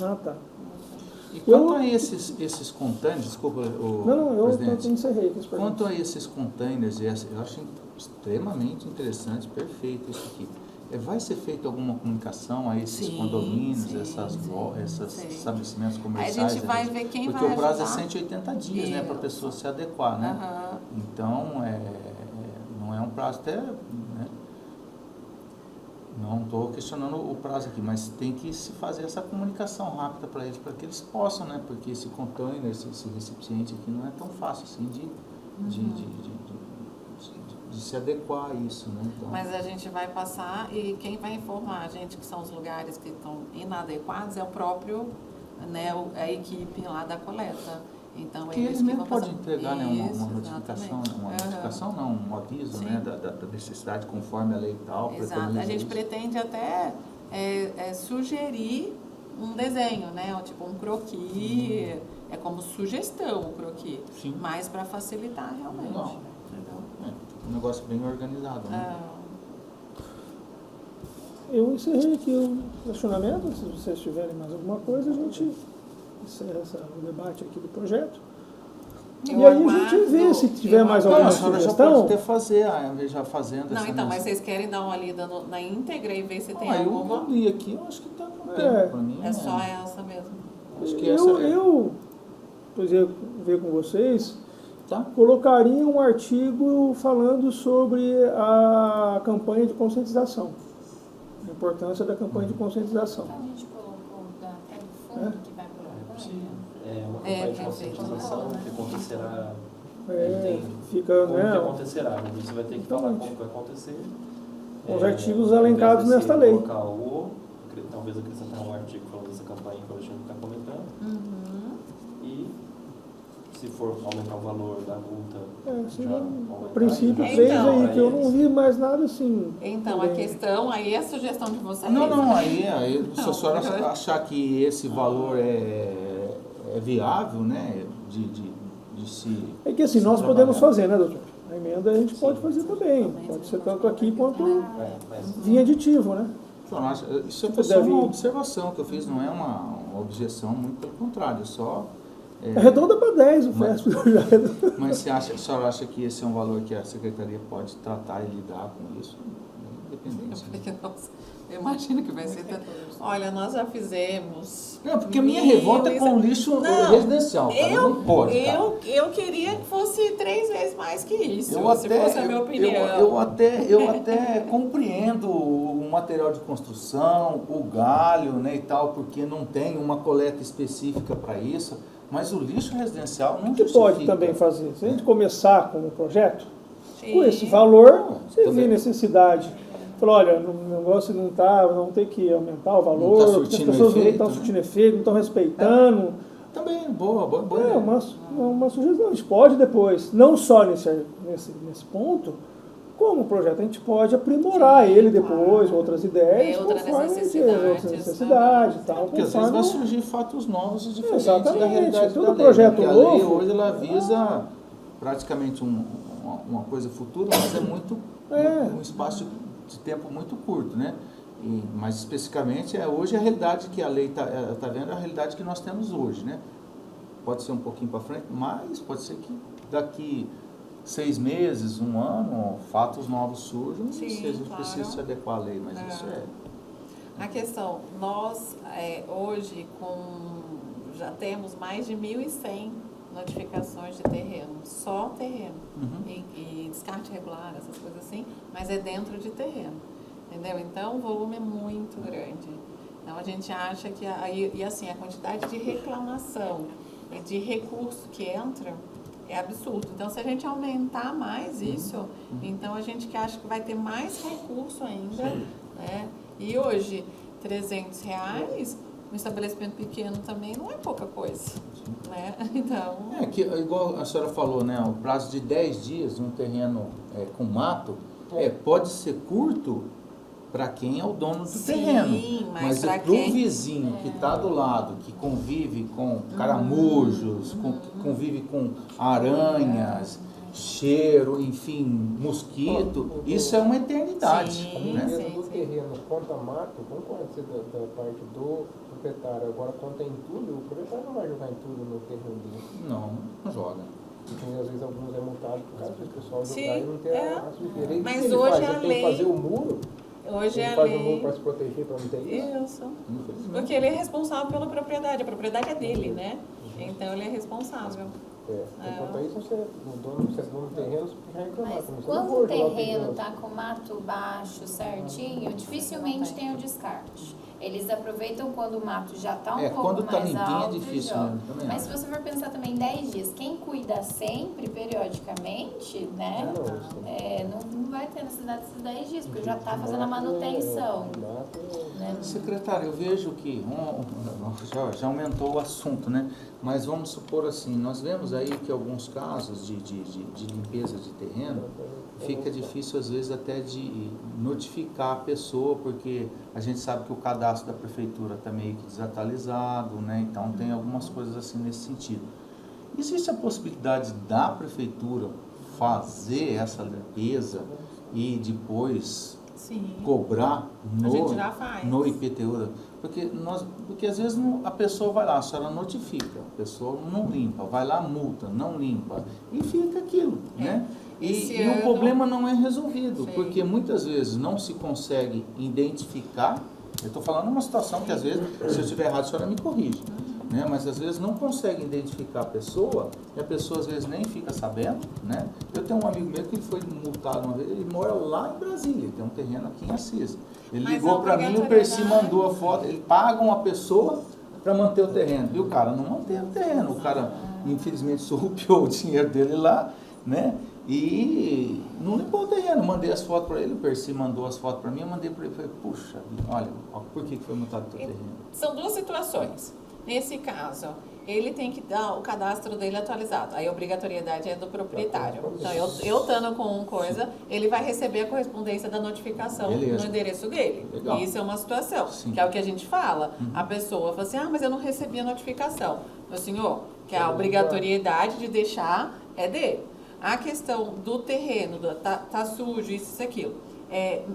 Ah, tá. E quanto a esses containers, desculpa, eu presidente, encerrei com as quanto perguntas. a esses containers, eu acho extremamente interessante, perfeito isso aqui. Vai ser feita alguma comunicação a esses Sim, condomínios, sim, esses sim. estabelecimentos Aí a comerciais? gente vai ver quem porque vai o prazo ajudar. é 180 dias, né, para a Isso. pessoa se adequar, né? Aham. Então, não é um prazo até, né, não estou questionando o prazo aqui, mas tem que se fazer essa comunicação rápida para que eles possam, né, porque esse container, esse recipiente aqui não é tão fácil assim de se adequar a isso, né? Então, Mas a gente vai passar e quem vai informar a gente que são os lugares que estão inadequados é o próprio, né, a equipe lá da coleta. Então, que eles mesmo vão passar- podem entregar, né, Isso, uma notificação, exatamente. uma Aham. notificação não, um aviso, Sim. né, da necessidade conforme a lei e tal. Exato. A preconiza gente isso. pretende até sugerir um desenho, né? Tipo um croquis, é como sugestão o croquis, Sim. mas para facilitar realmente. Não. Entendeu? Um negócio bem organizado, né? Eu encerrei aqui o questionamento. Se vocês tiverem mais alguma coisa, a gente encerra o debate aqui do projeto. Eu E aí a gente aguardo- vê se tiver eu mais Não, alguma a senhora já sugestão. pode até fazer, já fazendo Não, essa então, mas mensagem. vocês querem dar uma lida na íntegra e ver se tem Eu alguma? li aqui, eu acho que está com É. tempo para mim. É só essa mesmo. Acho que essa Depois eu ver com vocês, Tá? colocaria um artigo falando sobre a campanha de conscientização. A importância da campanha de conscientização. Então a gente colocou até do fundo que vai colocar. Uma campanha de perfeito. conscientização que acontecerá. Fica, Como que né, acontecerá? Você vai ter que falar Exatamente. como que vai acontecer. Os artigos elencados nesta lei. Colocar talvez acrescentar um artigo falando dessa campanha que o Alexandre está comentando. E se for aumentar o valor da multa, assim, já a aumentar, princípio já três Então, aí, que eu não vi mais nada assim. Então, a questão, aí a sugestão de vocês. Não, aí se a Não, senhora eu- achar que esse valor é viável, né, de se... É que assim, se nós trabalhar. podemos fazer, né, doutor? A emenda a gente pode fazer também. Pode ser tanto aqui quanto mas via aditivo, né? Senhora acha- Isso é Você só deve- uma observação que eu fiz, não é uma objeção, muito pelo contrário, só... Arredonda para 10 o Mas- FESP. já arredonda. Mas a senhora acha que esse é um valor que a Secretaria pode tratar e lidar com isso? Independente. Porque, nossa, eu imagino que vai ser. Olha, nós já fizemos. Não, porque a minha revolta é com o lixo Não, residencial, cara, não pode, cara. eu queria que fosse 3 vezes mais que isso, Eu se até, fosse a minha opinião. eu até compreendo o material de construção, o galho, né, e tal, porque não tem uma coleta específica para isso, mas o lixo residencial não O que pode justifica. também fazer? Se a gente começar com o projeto, Sim. com esse valor, Não, você também. vê necessidade. Falou, olha, o negócio não tem que aumentar o valor, tá porque as surtindo pessoas não efeito, estão né? surtindo efeito, não estão respeitando. Também, boa É ideia. uma sugestão. A gente pode depois, não só nesse ponto, como o projeto, a gente pode aprimorar Sim, ele claro. depois, outras ideias, Ver outras conforme necessidades, outras necessidades e tal. Porque às vezes vai conforme- surgir fatos novos e diferentes Exatamente, da realidade todo da lei. projeto Porque a lei novo- hoje ela visa praticamente uma coisa futura, mas é muito um espaço de tempo muito curto, né? Mas especificamente hoje a realidade que a lei está vendo é a realidade que nós temos hoje, né? Pode ser um pouquinho para frente, mas pode ser que daqui 6 meses, 1 ano, fatos novos surjam e Sim, a gente claro. precisa se adequar à lei, mas É. isso é... A questão, nós hoje já temos mais de 1.100 notificações de terreno, só terreno, e descarte regular, essas coisas assim, mas é dentro de terreno, entendeu? Então o volume é muito grande. Então a gente acha que, e assim, a quantidade de reclamação e de recurso que entra é absurdo. Então se a gente aumentar mais isso, então a gente que acha que vai ter mais recurso ainda, né? E hoje, R$300, um estabelecimento pequeno também não é pouca coisa, né? Então... que, igual a senhora falou, né, o prazo de 10 dias, um terreno com mato, pode ser curto para quem é o dono do Sim, terreno. mas para pra o quem- vizinho que está do lado, que convive com caramujos, que convive com aranhas, cheiro, enfim, mosquito, isso é uma eternidade. Sim, A Né? limpeza sim, do sim. terreno conta mato, concordo com você da parte do proprietário. Agora, conta entulho, o proprietário não vai jogar entulho no terreno dele. Não joga. Porque às vezes alguns é multado por causa do pessoal Sim, jogar e não ter é. a sujeira. E o Mas que ele hoje faz? a Ele tem lei- que fazer o muro, Hoje ele é a faz o muro lei. para se proteger, para não ter isso. Isso. Porque ele é responsável pela propriedade. A propriedade é dele, né? Então ele é responsável. Enquanto a isso, você é dono do terreno, você já reclamar. Mas Como você não quando for o jogar terreno está com mato baixo, certinho, dificilmente tem o descarte. Eles aproveitam quando o mato já está um pouco quando tá mais limpinho é alto e difícil jogam. mesmo, também Mas se acho. você for pensar também 10 dias, quem cuida sempre, periodicamente, né? Não vai ter necessidade desses 10 dias, porque já está fazendo a manutenção. Né? Secretário, eu vejo que já aumentou o assunto, né? Mas vamos supor assim, nós vemos aí que alguns casos de limpeza de terreno, fica difícil às vezes até de notificar a pessoa, porque a gente sabe que o cadastro da prefeitura está meio que desatualizado, né? Então tem algumas coisas assim nesse sentido. Existe a possibilidade da prefeitura fazer essa limpeza e depois Sim. cobrar A gente já faz. no IPTU? Porque às vezes a pessoa vai lá, a senhora notifica, a pessoa não limpa, vai lá, multa, não limpa, e fica aquilo, né? Esse E o ano- problema não é resolvido, Sim. porque muitas vezes não se consegue identificar. Eu estou falando uma situação que às vezes, se eu estiver errado, a senhora me corrige. Né? Mas às vezes não consegue identificar a pessoa, e a pessoa às vezes nem fica sabendo, né? Eu tenho um amigo meu que foi multado uma vez, ele mora lá em Brasília, ele tem um terreno aqui em Assis. Ele Mas ligou a para mim, o Percy obrigatoriedade- mandou a foto, ele paga uma pessoa para manter o terreno, e o cara não mantém o terreno, o cara infelizmente surrupiou o dinheiro dele lá, né? E não limpou o terreno, mandei as fotos para ele, o Percy mandou as fotos para mim, eu mandei para ele, falei, puxa, olha, por que foi multado o teu terreno? São duas situações. Nesse caso, ele tem que dar o cadastro dele atualizado. Aí a obrigatoriedade é do proprietário. Então, eu estando com uma coisa, ele vai receber a correspondência da notificação Beleza. no endereço dele. Legal. Isso é uma situação, Sim. que é o que a gente fala. A pessoa fala assim, mas eu não recebi a notificação. O senhor, que a obrigatoriedade de deixar é dele. A questão do terreno, tá sujo, isso, aquilo.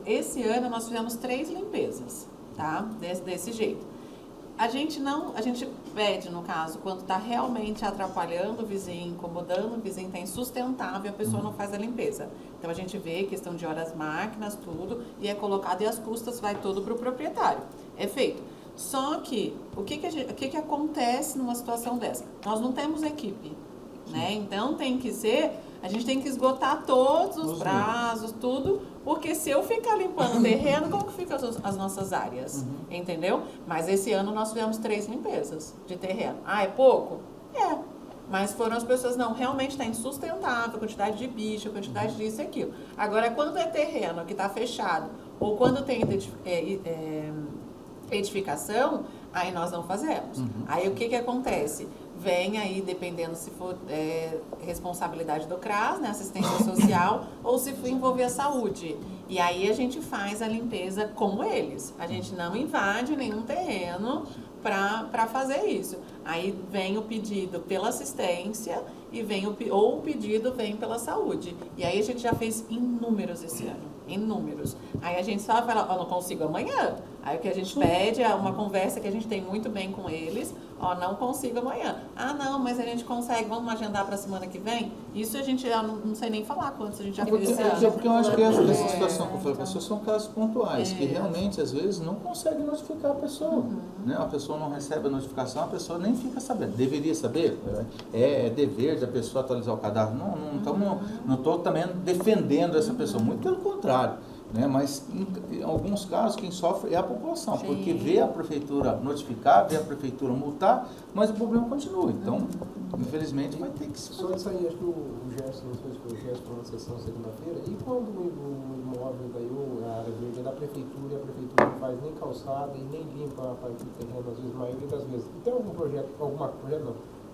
Esse ano nós fizemos 3 limpezas, tá? Desse jeito. A gente pede, no caso, quando está realmente atrapalhando o vizinho, incomodando o vizinho, está insustentável, a pessoa não faz a limpeza. Então a gente vê questão de horas máquinas, tudo, e é colocado, e as custas vai tudo para o proprietário. É feito. Só que, o que acontece numa situação dessa? Nós não temos equipe, né? Então a gente tem que esgotar todos os prazos, tudo, porque se eu ficar limpando o terreno, como que ficam as nossas áreas? Entendeu? Mas esse ano nós fizemos 3 limpezas de terreno. É pouco? É. Mas foram as pessoas, não, realmente está insustentável, a quantidade de bicho, a quantidade disso e aquilo. Agora, quando é terreno que está fechado, ou quando tem edificação, aí nós não fazemos. Aí o que acontece? Vem aí, dependendo se for responsabilidade do CRAS, né, assistência social, ou se for envolver a saúde. E aí a gente faz a limpeza com eles. A gente não invade nenhum terreno para fazer isso. Aí vem o pedido pela assistência ou o pedido vem pela saúde. E aí a gente já fez inúmeros esse ano. Inúmeros. Aí a gente só fala, não consigo amanhã. Aí o que a gente pede é uma conversa que a gente tem muito bem com eles, não consigo amanhã. Não, mas a gente consegue, vamos agendar para a semana que vem? Isso a gente já não sei nem falar quantos a gente já fez esse ano. Porque eu acho que essa situação que eu falei, pessoas são casos pontuais, que realmente às vezes não consegue notificar a pessoa. Né? A pessoa não recebe a notificação, a pessoa nem fica sabendo. Deveria saber, é dever da pessoa atualizar o cadastro. Não estou também defendendo essa pessoa, muito pelo contrário. Né? Mas em alguns casos quem sofre é a população, Sim. porque vê a prefeitura notificar, vê a prefeitura multar, mas o problema continua. Então, infelizmente, vai ter que se Só isso aí, acho que o Gerson, não sei se foi o Gerson na sessão segunda-feira, e quando o imóvel daí, a área verde é da prefeitura, e a prefeitura não faz nem calçada e nem limpa a parte do terreno, às vezes, a maioria das vezes. Tem algum projeto,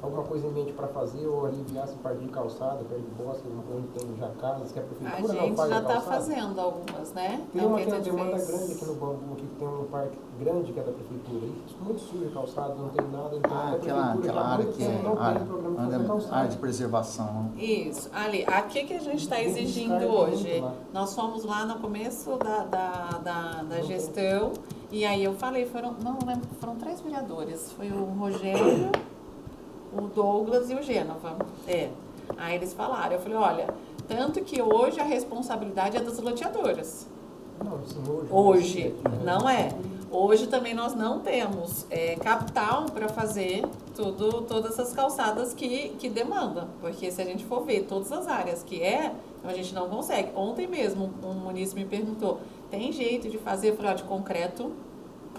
alguma coisa em mente para fazer ou aliviar essa parte de calçada, perto de Bosque, onde tem já casas, que a A prefeitura não gente faz já a está calçada? fazendo algumas, né? Tem É o uma que que a é uma gente demanda fez. grande aqui no Bambu, aqui que tem um parque grande que é da prefeitura. E muito sujo calçado, não tem nada. Então a Aquela prefeitura já há área muito que tempo é não tem área, programa de fazer calçada. área de preservação. Isso, ali, aqui que a gente está Tem exigindo descarga hoje. muito lá. Nós fomos lá no começo da gestão e aí eu falei, não lembro, foram 3 vereadores, foi o Rogério, o Douglas e o Gênova. Aí eles falaram, eu falei, olha, tanto que hoje a responsabilidade é das loteadoras. Não, sim, Hoje, né? não é. Hoje também nós não temos capital para fazer todas essas calçadas que demandam. Porque se a gente for ver todas as áreas a gente não consegue. Ontem mesmo um munícipe me perguntou, tem jeito de fazer de concreto?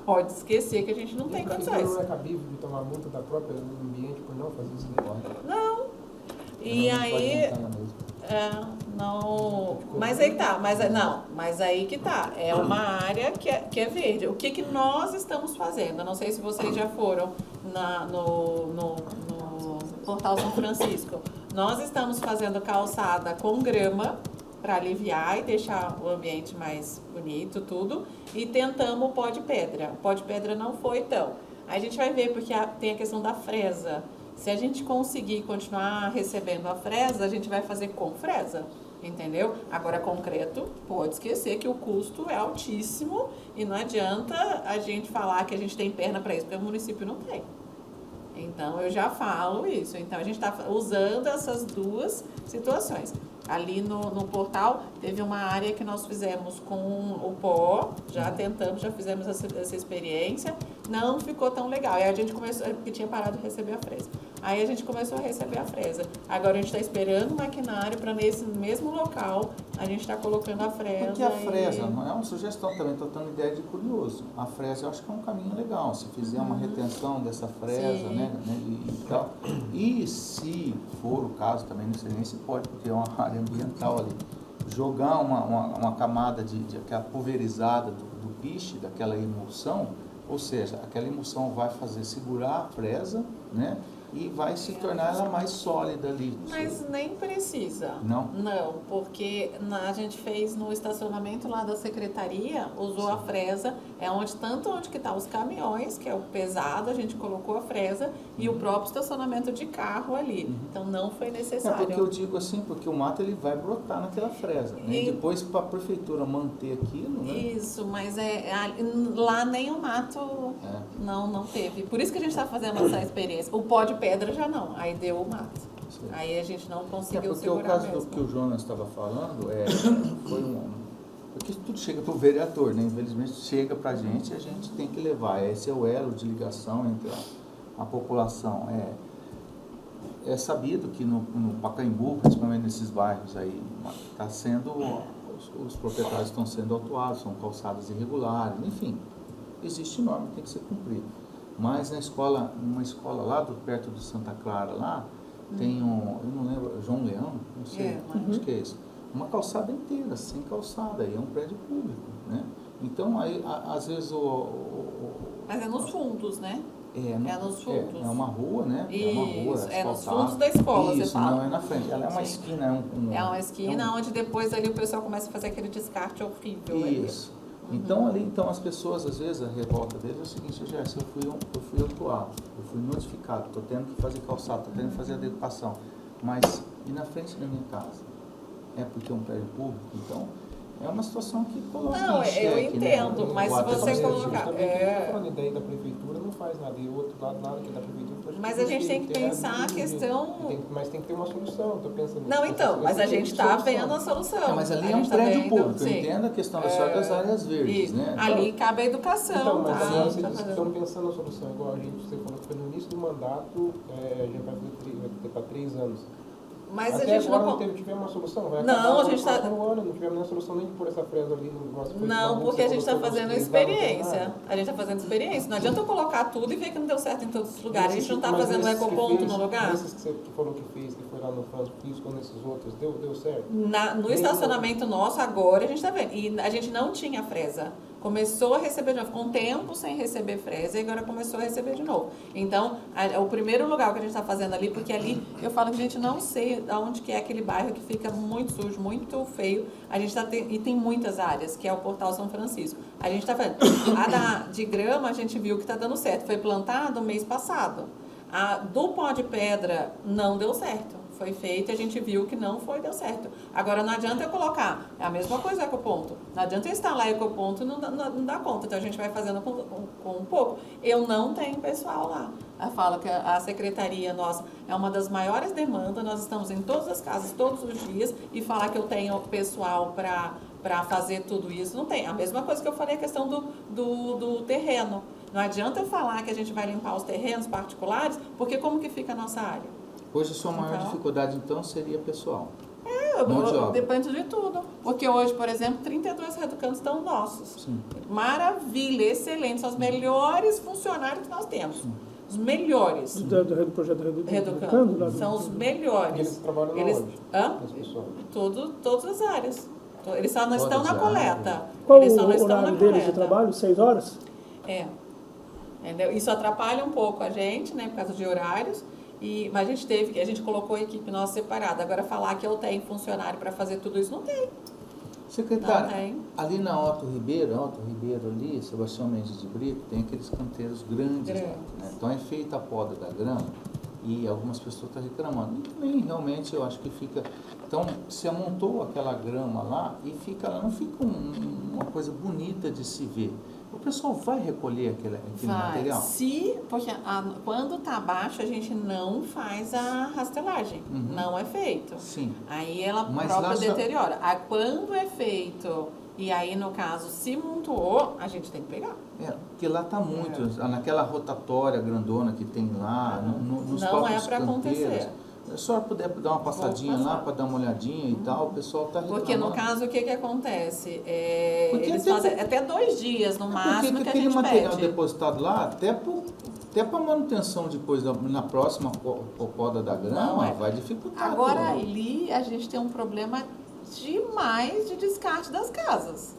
Pode esquecer que a gente não tem A prefeitura condições. não é cabível de tomar multa da própria ambiente por não fazer isso, né? Não. E aí... não, mas aí tá, mas aí que tá, é uma área que é verde. O que nós estamos fazendo? Eu não sei se vocês já foram no Portal São Francisco. Nós estamos fazendo calçada com grama para aliviar e deixar o ambiente mais bonito, tudo, e tentamos o pó de pedra. O pó de pedra não foi então. Aí a gente vai ver, porque tem a questão da fresa. Se a gente conseguir continuar recebendo a fresa, a gente vai fazer com fresa, entendeu? Agora, concreto, pode esquecer que o custo é altíssimo e não adianta a gente falar que a gente tem perna para isso, porque o município não tem. Então, eu já falo isso. Então, a gente está usando essas duas situações. Ali no portal, teve uma área que nós fizemos com o pó, já tentamos, já fizemos essa experiência, não ficou tão legal. Aí a gente começou, porque tinha parado de receber a fresa. Aí a gente começou a receber a fresa. Agora a gente está esperando o maquinário para nesse mesmo local a gente está colocando a fresa. Porque a fresa, não é uma sugestão também, estou dando ideia de curioso. A fresa eu acho que é um caminho legal, se fizer uma retenção dessa fresa, né, e tal. E se for o caso, também não sei nem se pode, porque é uma área ambiental ali, jogar uma camada de aquela pulverizada do piche, daquela emulsão, ou seja, aquela emulsão vai fazer segurar a fresa, né? E vai se tornar ela mais sólida ali. Mas nem precisa. Não? Não, porque a gente fez no estacionamento lá da secretaria, usou a fresa, onde que tá os caminhões, que é o pesado, a gente colocou a fresa, e o próprio estacionamento de carro ali. Então não foi necessário. É porque eu digo assim, porque o mato ele vai brotar naquela fresa, né? E depois para a prefeitura manter aquilo, né? Isso, mas lá nem o mato não teve. Por isso que a gente está fazendo essa experiência. O pó de pedra já não, aí deu o mato. Sim. Aí a gente não conseguiu Porque segurar o caso mesmo. do que o Jonas estava falando foi porque tudo chega para o vereador, né? Infelizmente chega para a gente e a gente tem que levar. Esse é o elo de ligação entre a população. É sabido que no Pacaembu, principalmente nesses bairros aí, tá sendo, os proprietários estão sendo autuados, são calçadas irregulares, enfim, existe norma que tem que ser cumprida. Mas numa escola lá perto de Santa Clara, lá, tem eu não lembro, João Leão, não sei, acho que é isso. Uma calçada inteira, sem calçada, e é um prédio público, né? Então, aí, às vezes, Mas é nos fundos, né? Nos fundos. É uma rua, né? Isso, é nos fundos da escola, isso, você fala. não é na frente, ela é uma Sim. esquina. É uma esquina onde depois ali o pessoal começa a fazer aquele descarte horrível. Isso. Então, as pessoas, às vezes, a revolta deles é o seguinte, Gerson, eu fui autuado, eu fui notificado, estou tendo que fazer calçado, estou tendo que fazer adequação, mas e na frente da minha casa? É porque é um prédio público, então é uma situação que coloca Não, em xeque, eu entendo, né? mas se você colocar... falando ideia da prefeitura, não faz nada, e o outro lado, nada que é da prefeitura. Mas a gente tem que pensar a questão... Mas tem que ter uma solução, estou pensando... Não, então, mas a gente está vendo a solução. Mas ali A é um gente tá prédio vendo, público, eu sim. entendo a questão só das áreas verdes, Isso. né? Ali cabe a educação, Então, mas tá? agora vocês Tá fazendo. estão pensando na solução, igual você falou que foi no início do mandato, já vai ter para 3 anos. Mas Até a gente agora não... tivemos uma solução, vai Não, acabar a gente no tá- próximo ano, não tivemos nenhuma solução nem de pôr essa fresa ali no nosso. Não, porque a gente está fazendo experiência. A gente está fazendo experiência. Não adianta eu colocar tudo e ver que não deu certo em todos os lugares. A gente não está fazendo o ecoponto no lugar. Esses que você falou que fez, que foi lá no Francisco ou nesses outros, deu certo? No estacionamento nosso, agora a gente está vendo. E a gente não tinha fresa. começou a receber de novo, ficou um tempo sem receber fresa e agora começou a receber de novo. Então, o primeiro lugar que a gente está fazendo ali, porque ali eu falo que a gente não sei onde que é aquele bairro que fica muito sujo, muito feio, a gente e tem muitas áreas, que é o Portal São Francisco. A gente está fazendo. De grama a gente viu que está dando certo, foi plantado mês passado. A do pó de pedra não deu certo. Foi feito e a gente viu que não deu certo. Agora, não adianta eu colocar, é a mesma coisa ecoponto. Não adianta eu instalar ecoponto e não dá conta. Então, a gente vai fazendo com um pouco. Eu não tenho pessoal lá. Eu falo que a secretaria nossa é uma das maiores demandas. Nós estamos em todas as casas, todos os dias. E falar que eu tenho pessoal para fazer tudo isso, não tem. A mesma coisa que eu falei, a questão do terreno. Não adianta eu falar que a gente vai limpar os terrenos particulares, porque como que fica a nossa área? Hoje a sua maior dificuldade, então, seria pessoal. Depende de tudo. Porque hoje, por exemplo, 32 reeducantes estão nossos. Sim. Maravilha, excelente. São os melhores funcionários que nós temos. Sim. Os melhores. Do projeto Reeducando? São os melhores. Eles trabalham onde? Todas as áreas. Eles só não estão na coleta. Qual Eles só não o estão na horário deles de coleta. trabalho? 6 horas? Entendeu? Isso atrapalha um pouco a gente, né, por causa de horários. Mas a gente colocou a equipe nossa separada. Agora falar que eu tenho funcionário para fazer tudo isso, não tem. Secretária, Não tem. ali na Otto Ribeiro ali, Sebastião Mendes de Brito, tem aqueles canteiros grandes. Lá, né? Então é feita a poda da grama e algumas pessoas estão reclamando. E também realmente eu acho que fica... Então se amontou aquela grama lá e ela não fica uma coisa bonita de se ver. O pessoal vai recolher aquele material? Porque quando está baixo, a gente não faz a rastelagem. Não é feito. Sim. Aí ela Mas própria deteriora. Quando é feito, e aí no caso se montou, a gente tem que pegar. Porque lá está muito, naquela rotatória grandona que tem lá, nos não próprios é para acontecer. Se a senhora puder dar uma passadinha lá para dar uma olhadinha e tal, o pessoal está reclamando. Porque no caso, o que acontece? Eles fazem até 2 dias no máximo que a gente aquele material pede. depositado lá, até para manutenção depois, na próxima poda da grama, vai dificultar. Agora ali a gente tem um problema demais de descarte das casas.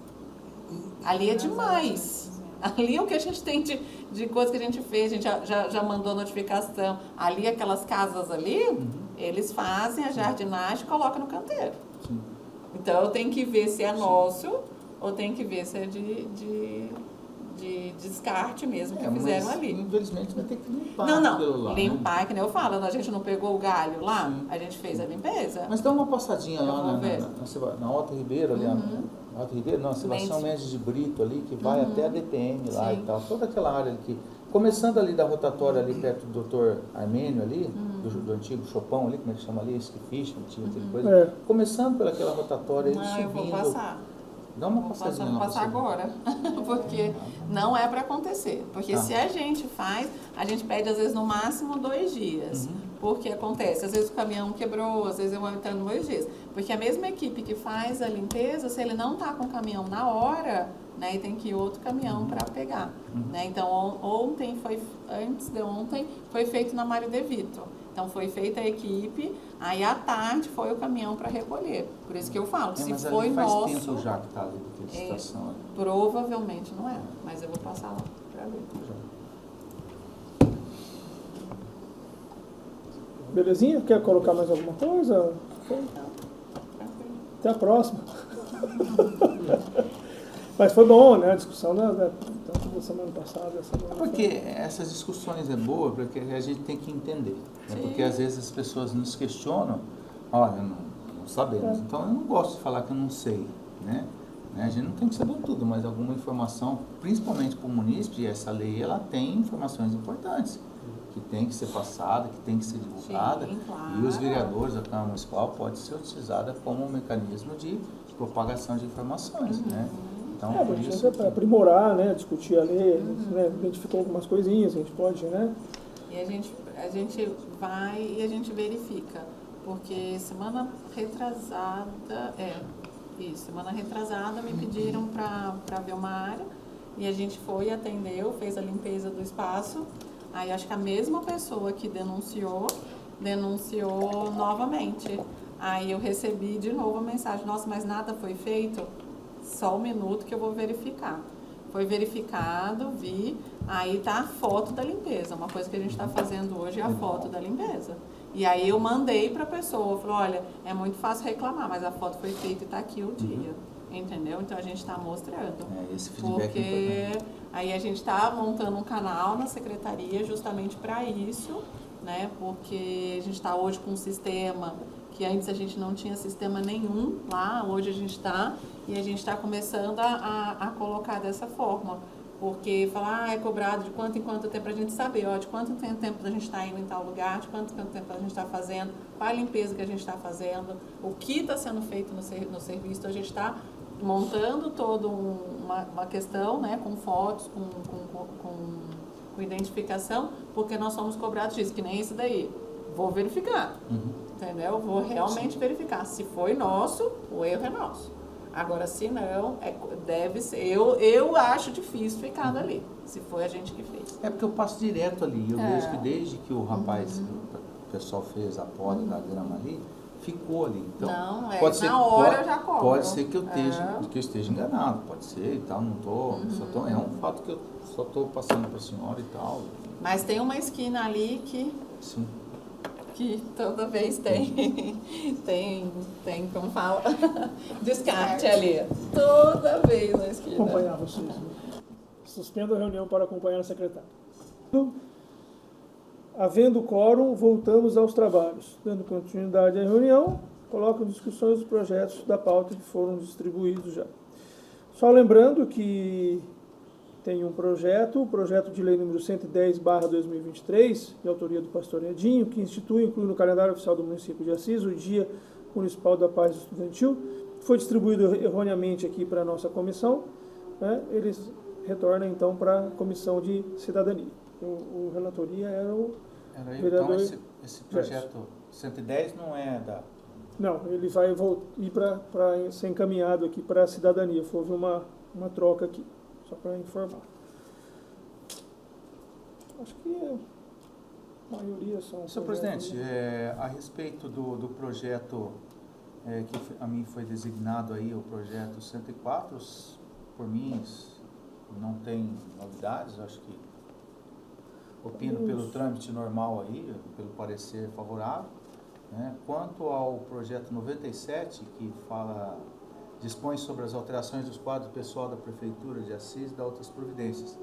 Ali é demais. Ali o que a gente tem de coisa que a gente fez, a gente já mandou notificação. Ali, aquelas casas ali, eles fazem a jardinagem e colocam no canteiro. Sim. Então eu tenho que ver se é nosso ou tenho que ver se é de descarte mesmo que fizeram mas, ali. Infelizmente vai ter que limpar Não. lá. Limpar, né? que nem eu falo, a gente não pegou o galho lá, Sim. a gente fez a limpeza. Mas dá uma passadinha lá vou ver. na Otto Ribeiro, ali, na Otto Ribeiro, não, Sebastião Mendes de Brito ali, que vai até a DPM lá. Sim. E tal, toda aquela área que, começando ali da rotatória ali perto do Dr. Armênio ali, do antigo Chopão ali, como é que chama ali, Esquificha, tinha aquela coisa, começando pelaquela rotatória e subindo. Eu vou passar. Dá uma passadinha lá. Vou passar agora, porque não é para acontecer. Porque se a gente faz, a gente pede às vezes no máximo 2 dias. Porque acontece, às vezes o caminhão quebrou, às vezes eu vou entrando 2 dias. Porque a mesma equipe que faz a limpeza, se ele não está com o caminhão na hora, né, e tem que ir outro caminhão para pegar. Né? Então antes de ontem, foi feito na Mário De Vito. Então foi feita a equipe, aí à tarde foi o caminhão para recolher. Por isso que eu falo, se mas foi ali faz nosso... tempo já que está ali naquela estação ali. Provavelmente não é, mas eu vou passar lá para ver. Belezinha? Quer colocar mais alguma coisa? Até a próxima. Mas foi bom, né? A discussão tanto da semana passada. Porque essas discussões é boa, porque a gente tem que entender. Né? Porque às vezes as pessoas nos questionam, olha, não sabemos. Então eu não gosto de falar que eu não sei, né? A gente não tem que saber tudo, mas alguma informação, principalmente para o munícipe, essa lei ela tem informações importantes, que tem que ser passada, que tem que ser divulgada. Sim, claro. E os vereadores da Câmara Municipal pode ser utilizada como um mecanismo de propagação de informações, né? Então, a gente tenta aprimorar, né, discutir a lei, né, identificou algumas coisinhas, a gente pode, né? E a gente vai e a gente verifica, porque semana retrasada me pediram para ver uma área e a gente foi, atendeu, fez a limpeza do espaço. Aí acho que a mesma pessoa que denunciou novamente. Aí eu recebi de novo a mensagem, nossa, mas nada foi feito? Só um minuto que eu vou verificar. Foi verificado, vi, aí tá a foto da limpeza. Uma coisa que a gente está fazendo hoje é a foto da limpeza. E aí eu mandei para a pessoa, falei, olha, é muito fácil reclamar, mas a foto foi feita e está aqui o dia. Entendeu? Então a gente está mostrando. Esse feedback porque é importante. aí a gente está montando um canal na secretaria justamente para isso, né? Porque a gente está hoje com um sistema que antes a gente não tinha sistema nenhum lá, hoje a gente está, e a gente está começando a colocar dessa forma. Porque falar, é cobrado de quanto em quanto tempo, para a gente saber, ó, de quanto tempo a gente está indo em tal lugar, de quanto tempo a gente está fazendo, qual a limpeza que a gente está fazendo, o que está sendo feito no serviço. Então a gente está montando toda uma questão, né, com fotos, com identificação, porque nós somos cobrados disso, que nem isso daí. Vou verificar, entendeu? Vou realmente verificar. Se foi nosso, o erro é nosso. Agora, se não, deve ser. Eu acho difícil ficar dali, se foi a gente que fez. É porque eu passo direto ali. Eu vejo que desde que o rapaz, o pessoal fez a poda da grama ali, ficou ali. Então, Não, pode ser, na hora eu já cobro. Pode ser que eu esteja enganado, pode ser e tal, não tô, é um fato que eu só estou passando para a senhora e tal. Mas tem uma esquina ali que Sim. toda vez tem, como fala, descarte ali. Toda vez na esquina. Acompanhar vocês. Suspendo a reunião para acompanhar a secretária. Havendo quórum, voltamos aos trabalhos. Dando continuidade à reunião, coloco em discussões os projetos da pauta que foram distribuídos já. Só lembrando que tem um projeto, o projeto de lei número 110/2023, de autoria do pastor Edinho, que institui e inclui no calendário oficial do município de Assis o Dia Municipal da Paz Estudantil. Foi distribuído erroneamente aqui para a nossa comissão, né? Eles retornam então para a comissão de cidadania. O relatoria era o vereador... Então esse projeto 110 não é da... Não, ele vai ir para ser encaminhado aqui para a cidadania. Houve uma troca aqui. Só para informar. Acho que a maioria são... Senhor presidente, a respeito do projeto que a mim foi designado aí, o projeto 104, por mim não tem novidades, acho que opino pelo trâmite normal aí, pelo parecer favorável, né? Quanto ao projeto 97, que dispõe sobre as alterações dos quadros pessoal da Prefeitura de Assis e da outras providências.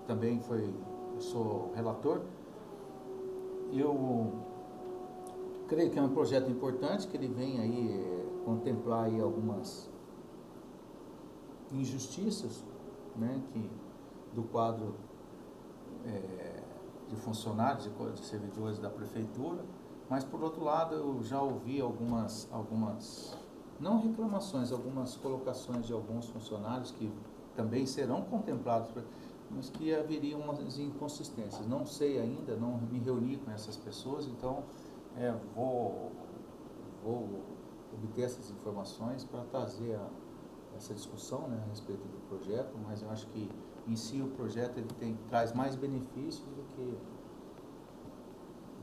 Também eu sou relator. Eu creio que é um projeto importante, que ele vem aí contemplar aí algumas injustiças, né, do quadro de funcionários, de servidores da Prefeitura, mas por outro lado eu já ouvi algumas não reclamações, algumas colocações de alguns funcionários que também serão contemplados, mas que haveriam umas inconsistências. Não sei ainda, não me reuni com essas pessoas, então vou obter essas informações para trazer essa discussão, né, a respeito do projeto, mas eu acho que em si o projeto ele traz mais benefícios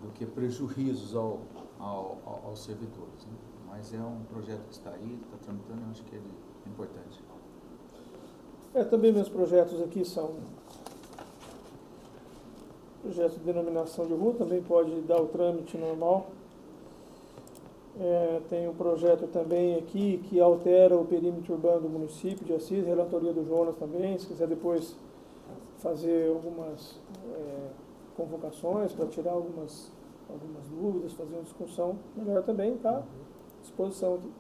do que prejuízos aos servidores, né? Mas é um projeto que está aí, está tramitando, eu acho que ele é importante. Também meus projetos aqui são projeto de denominação de rua, também pode dar o trâmite normal. Tem um projeto também aqui que altera o perímetro urbano do município de Assis, relatoria do Jonas também, se quiser depois fazer algumas convocações para tirar algumas dúvidas, fazer uma discussão melhor também, tá? À disposição aqui.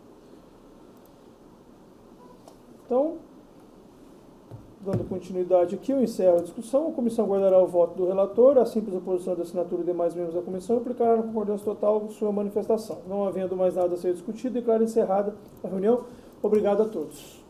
Então, dando continuidade aqui, eu encerro a discussão. A comissão guardará o voto do relator, a simples oposição da assinatura e demais membros da comissão e aplicará na concordância total com sua manifestação. Não havendo mais nada a ser discutido, declaro encerrada a reunião. Obrigado a todos.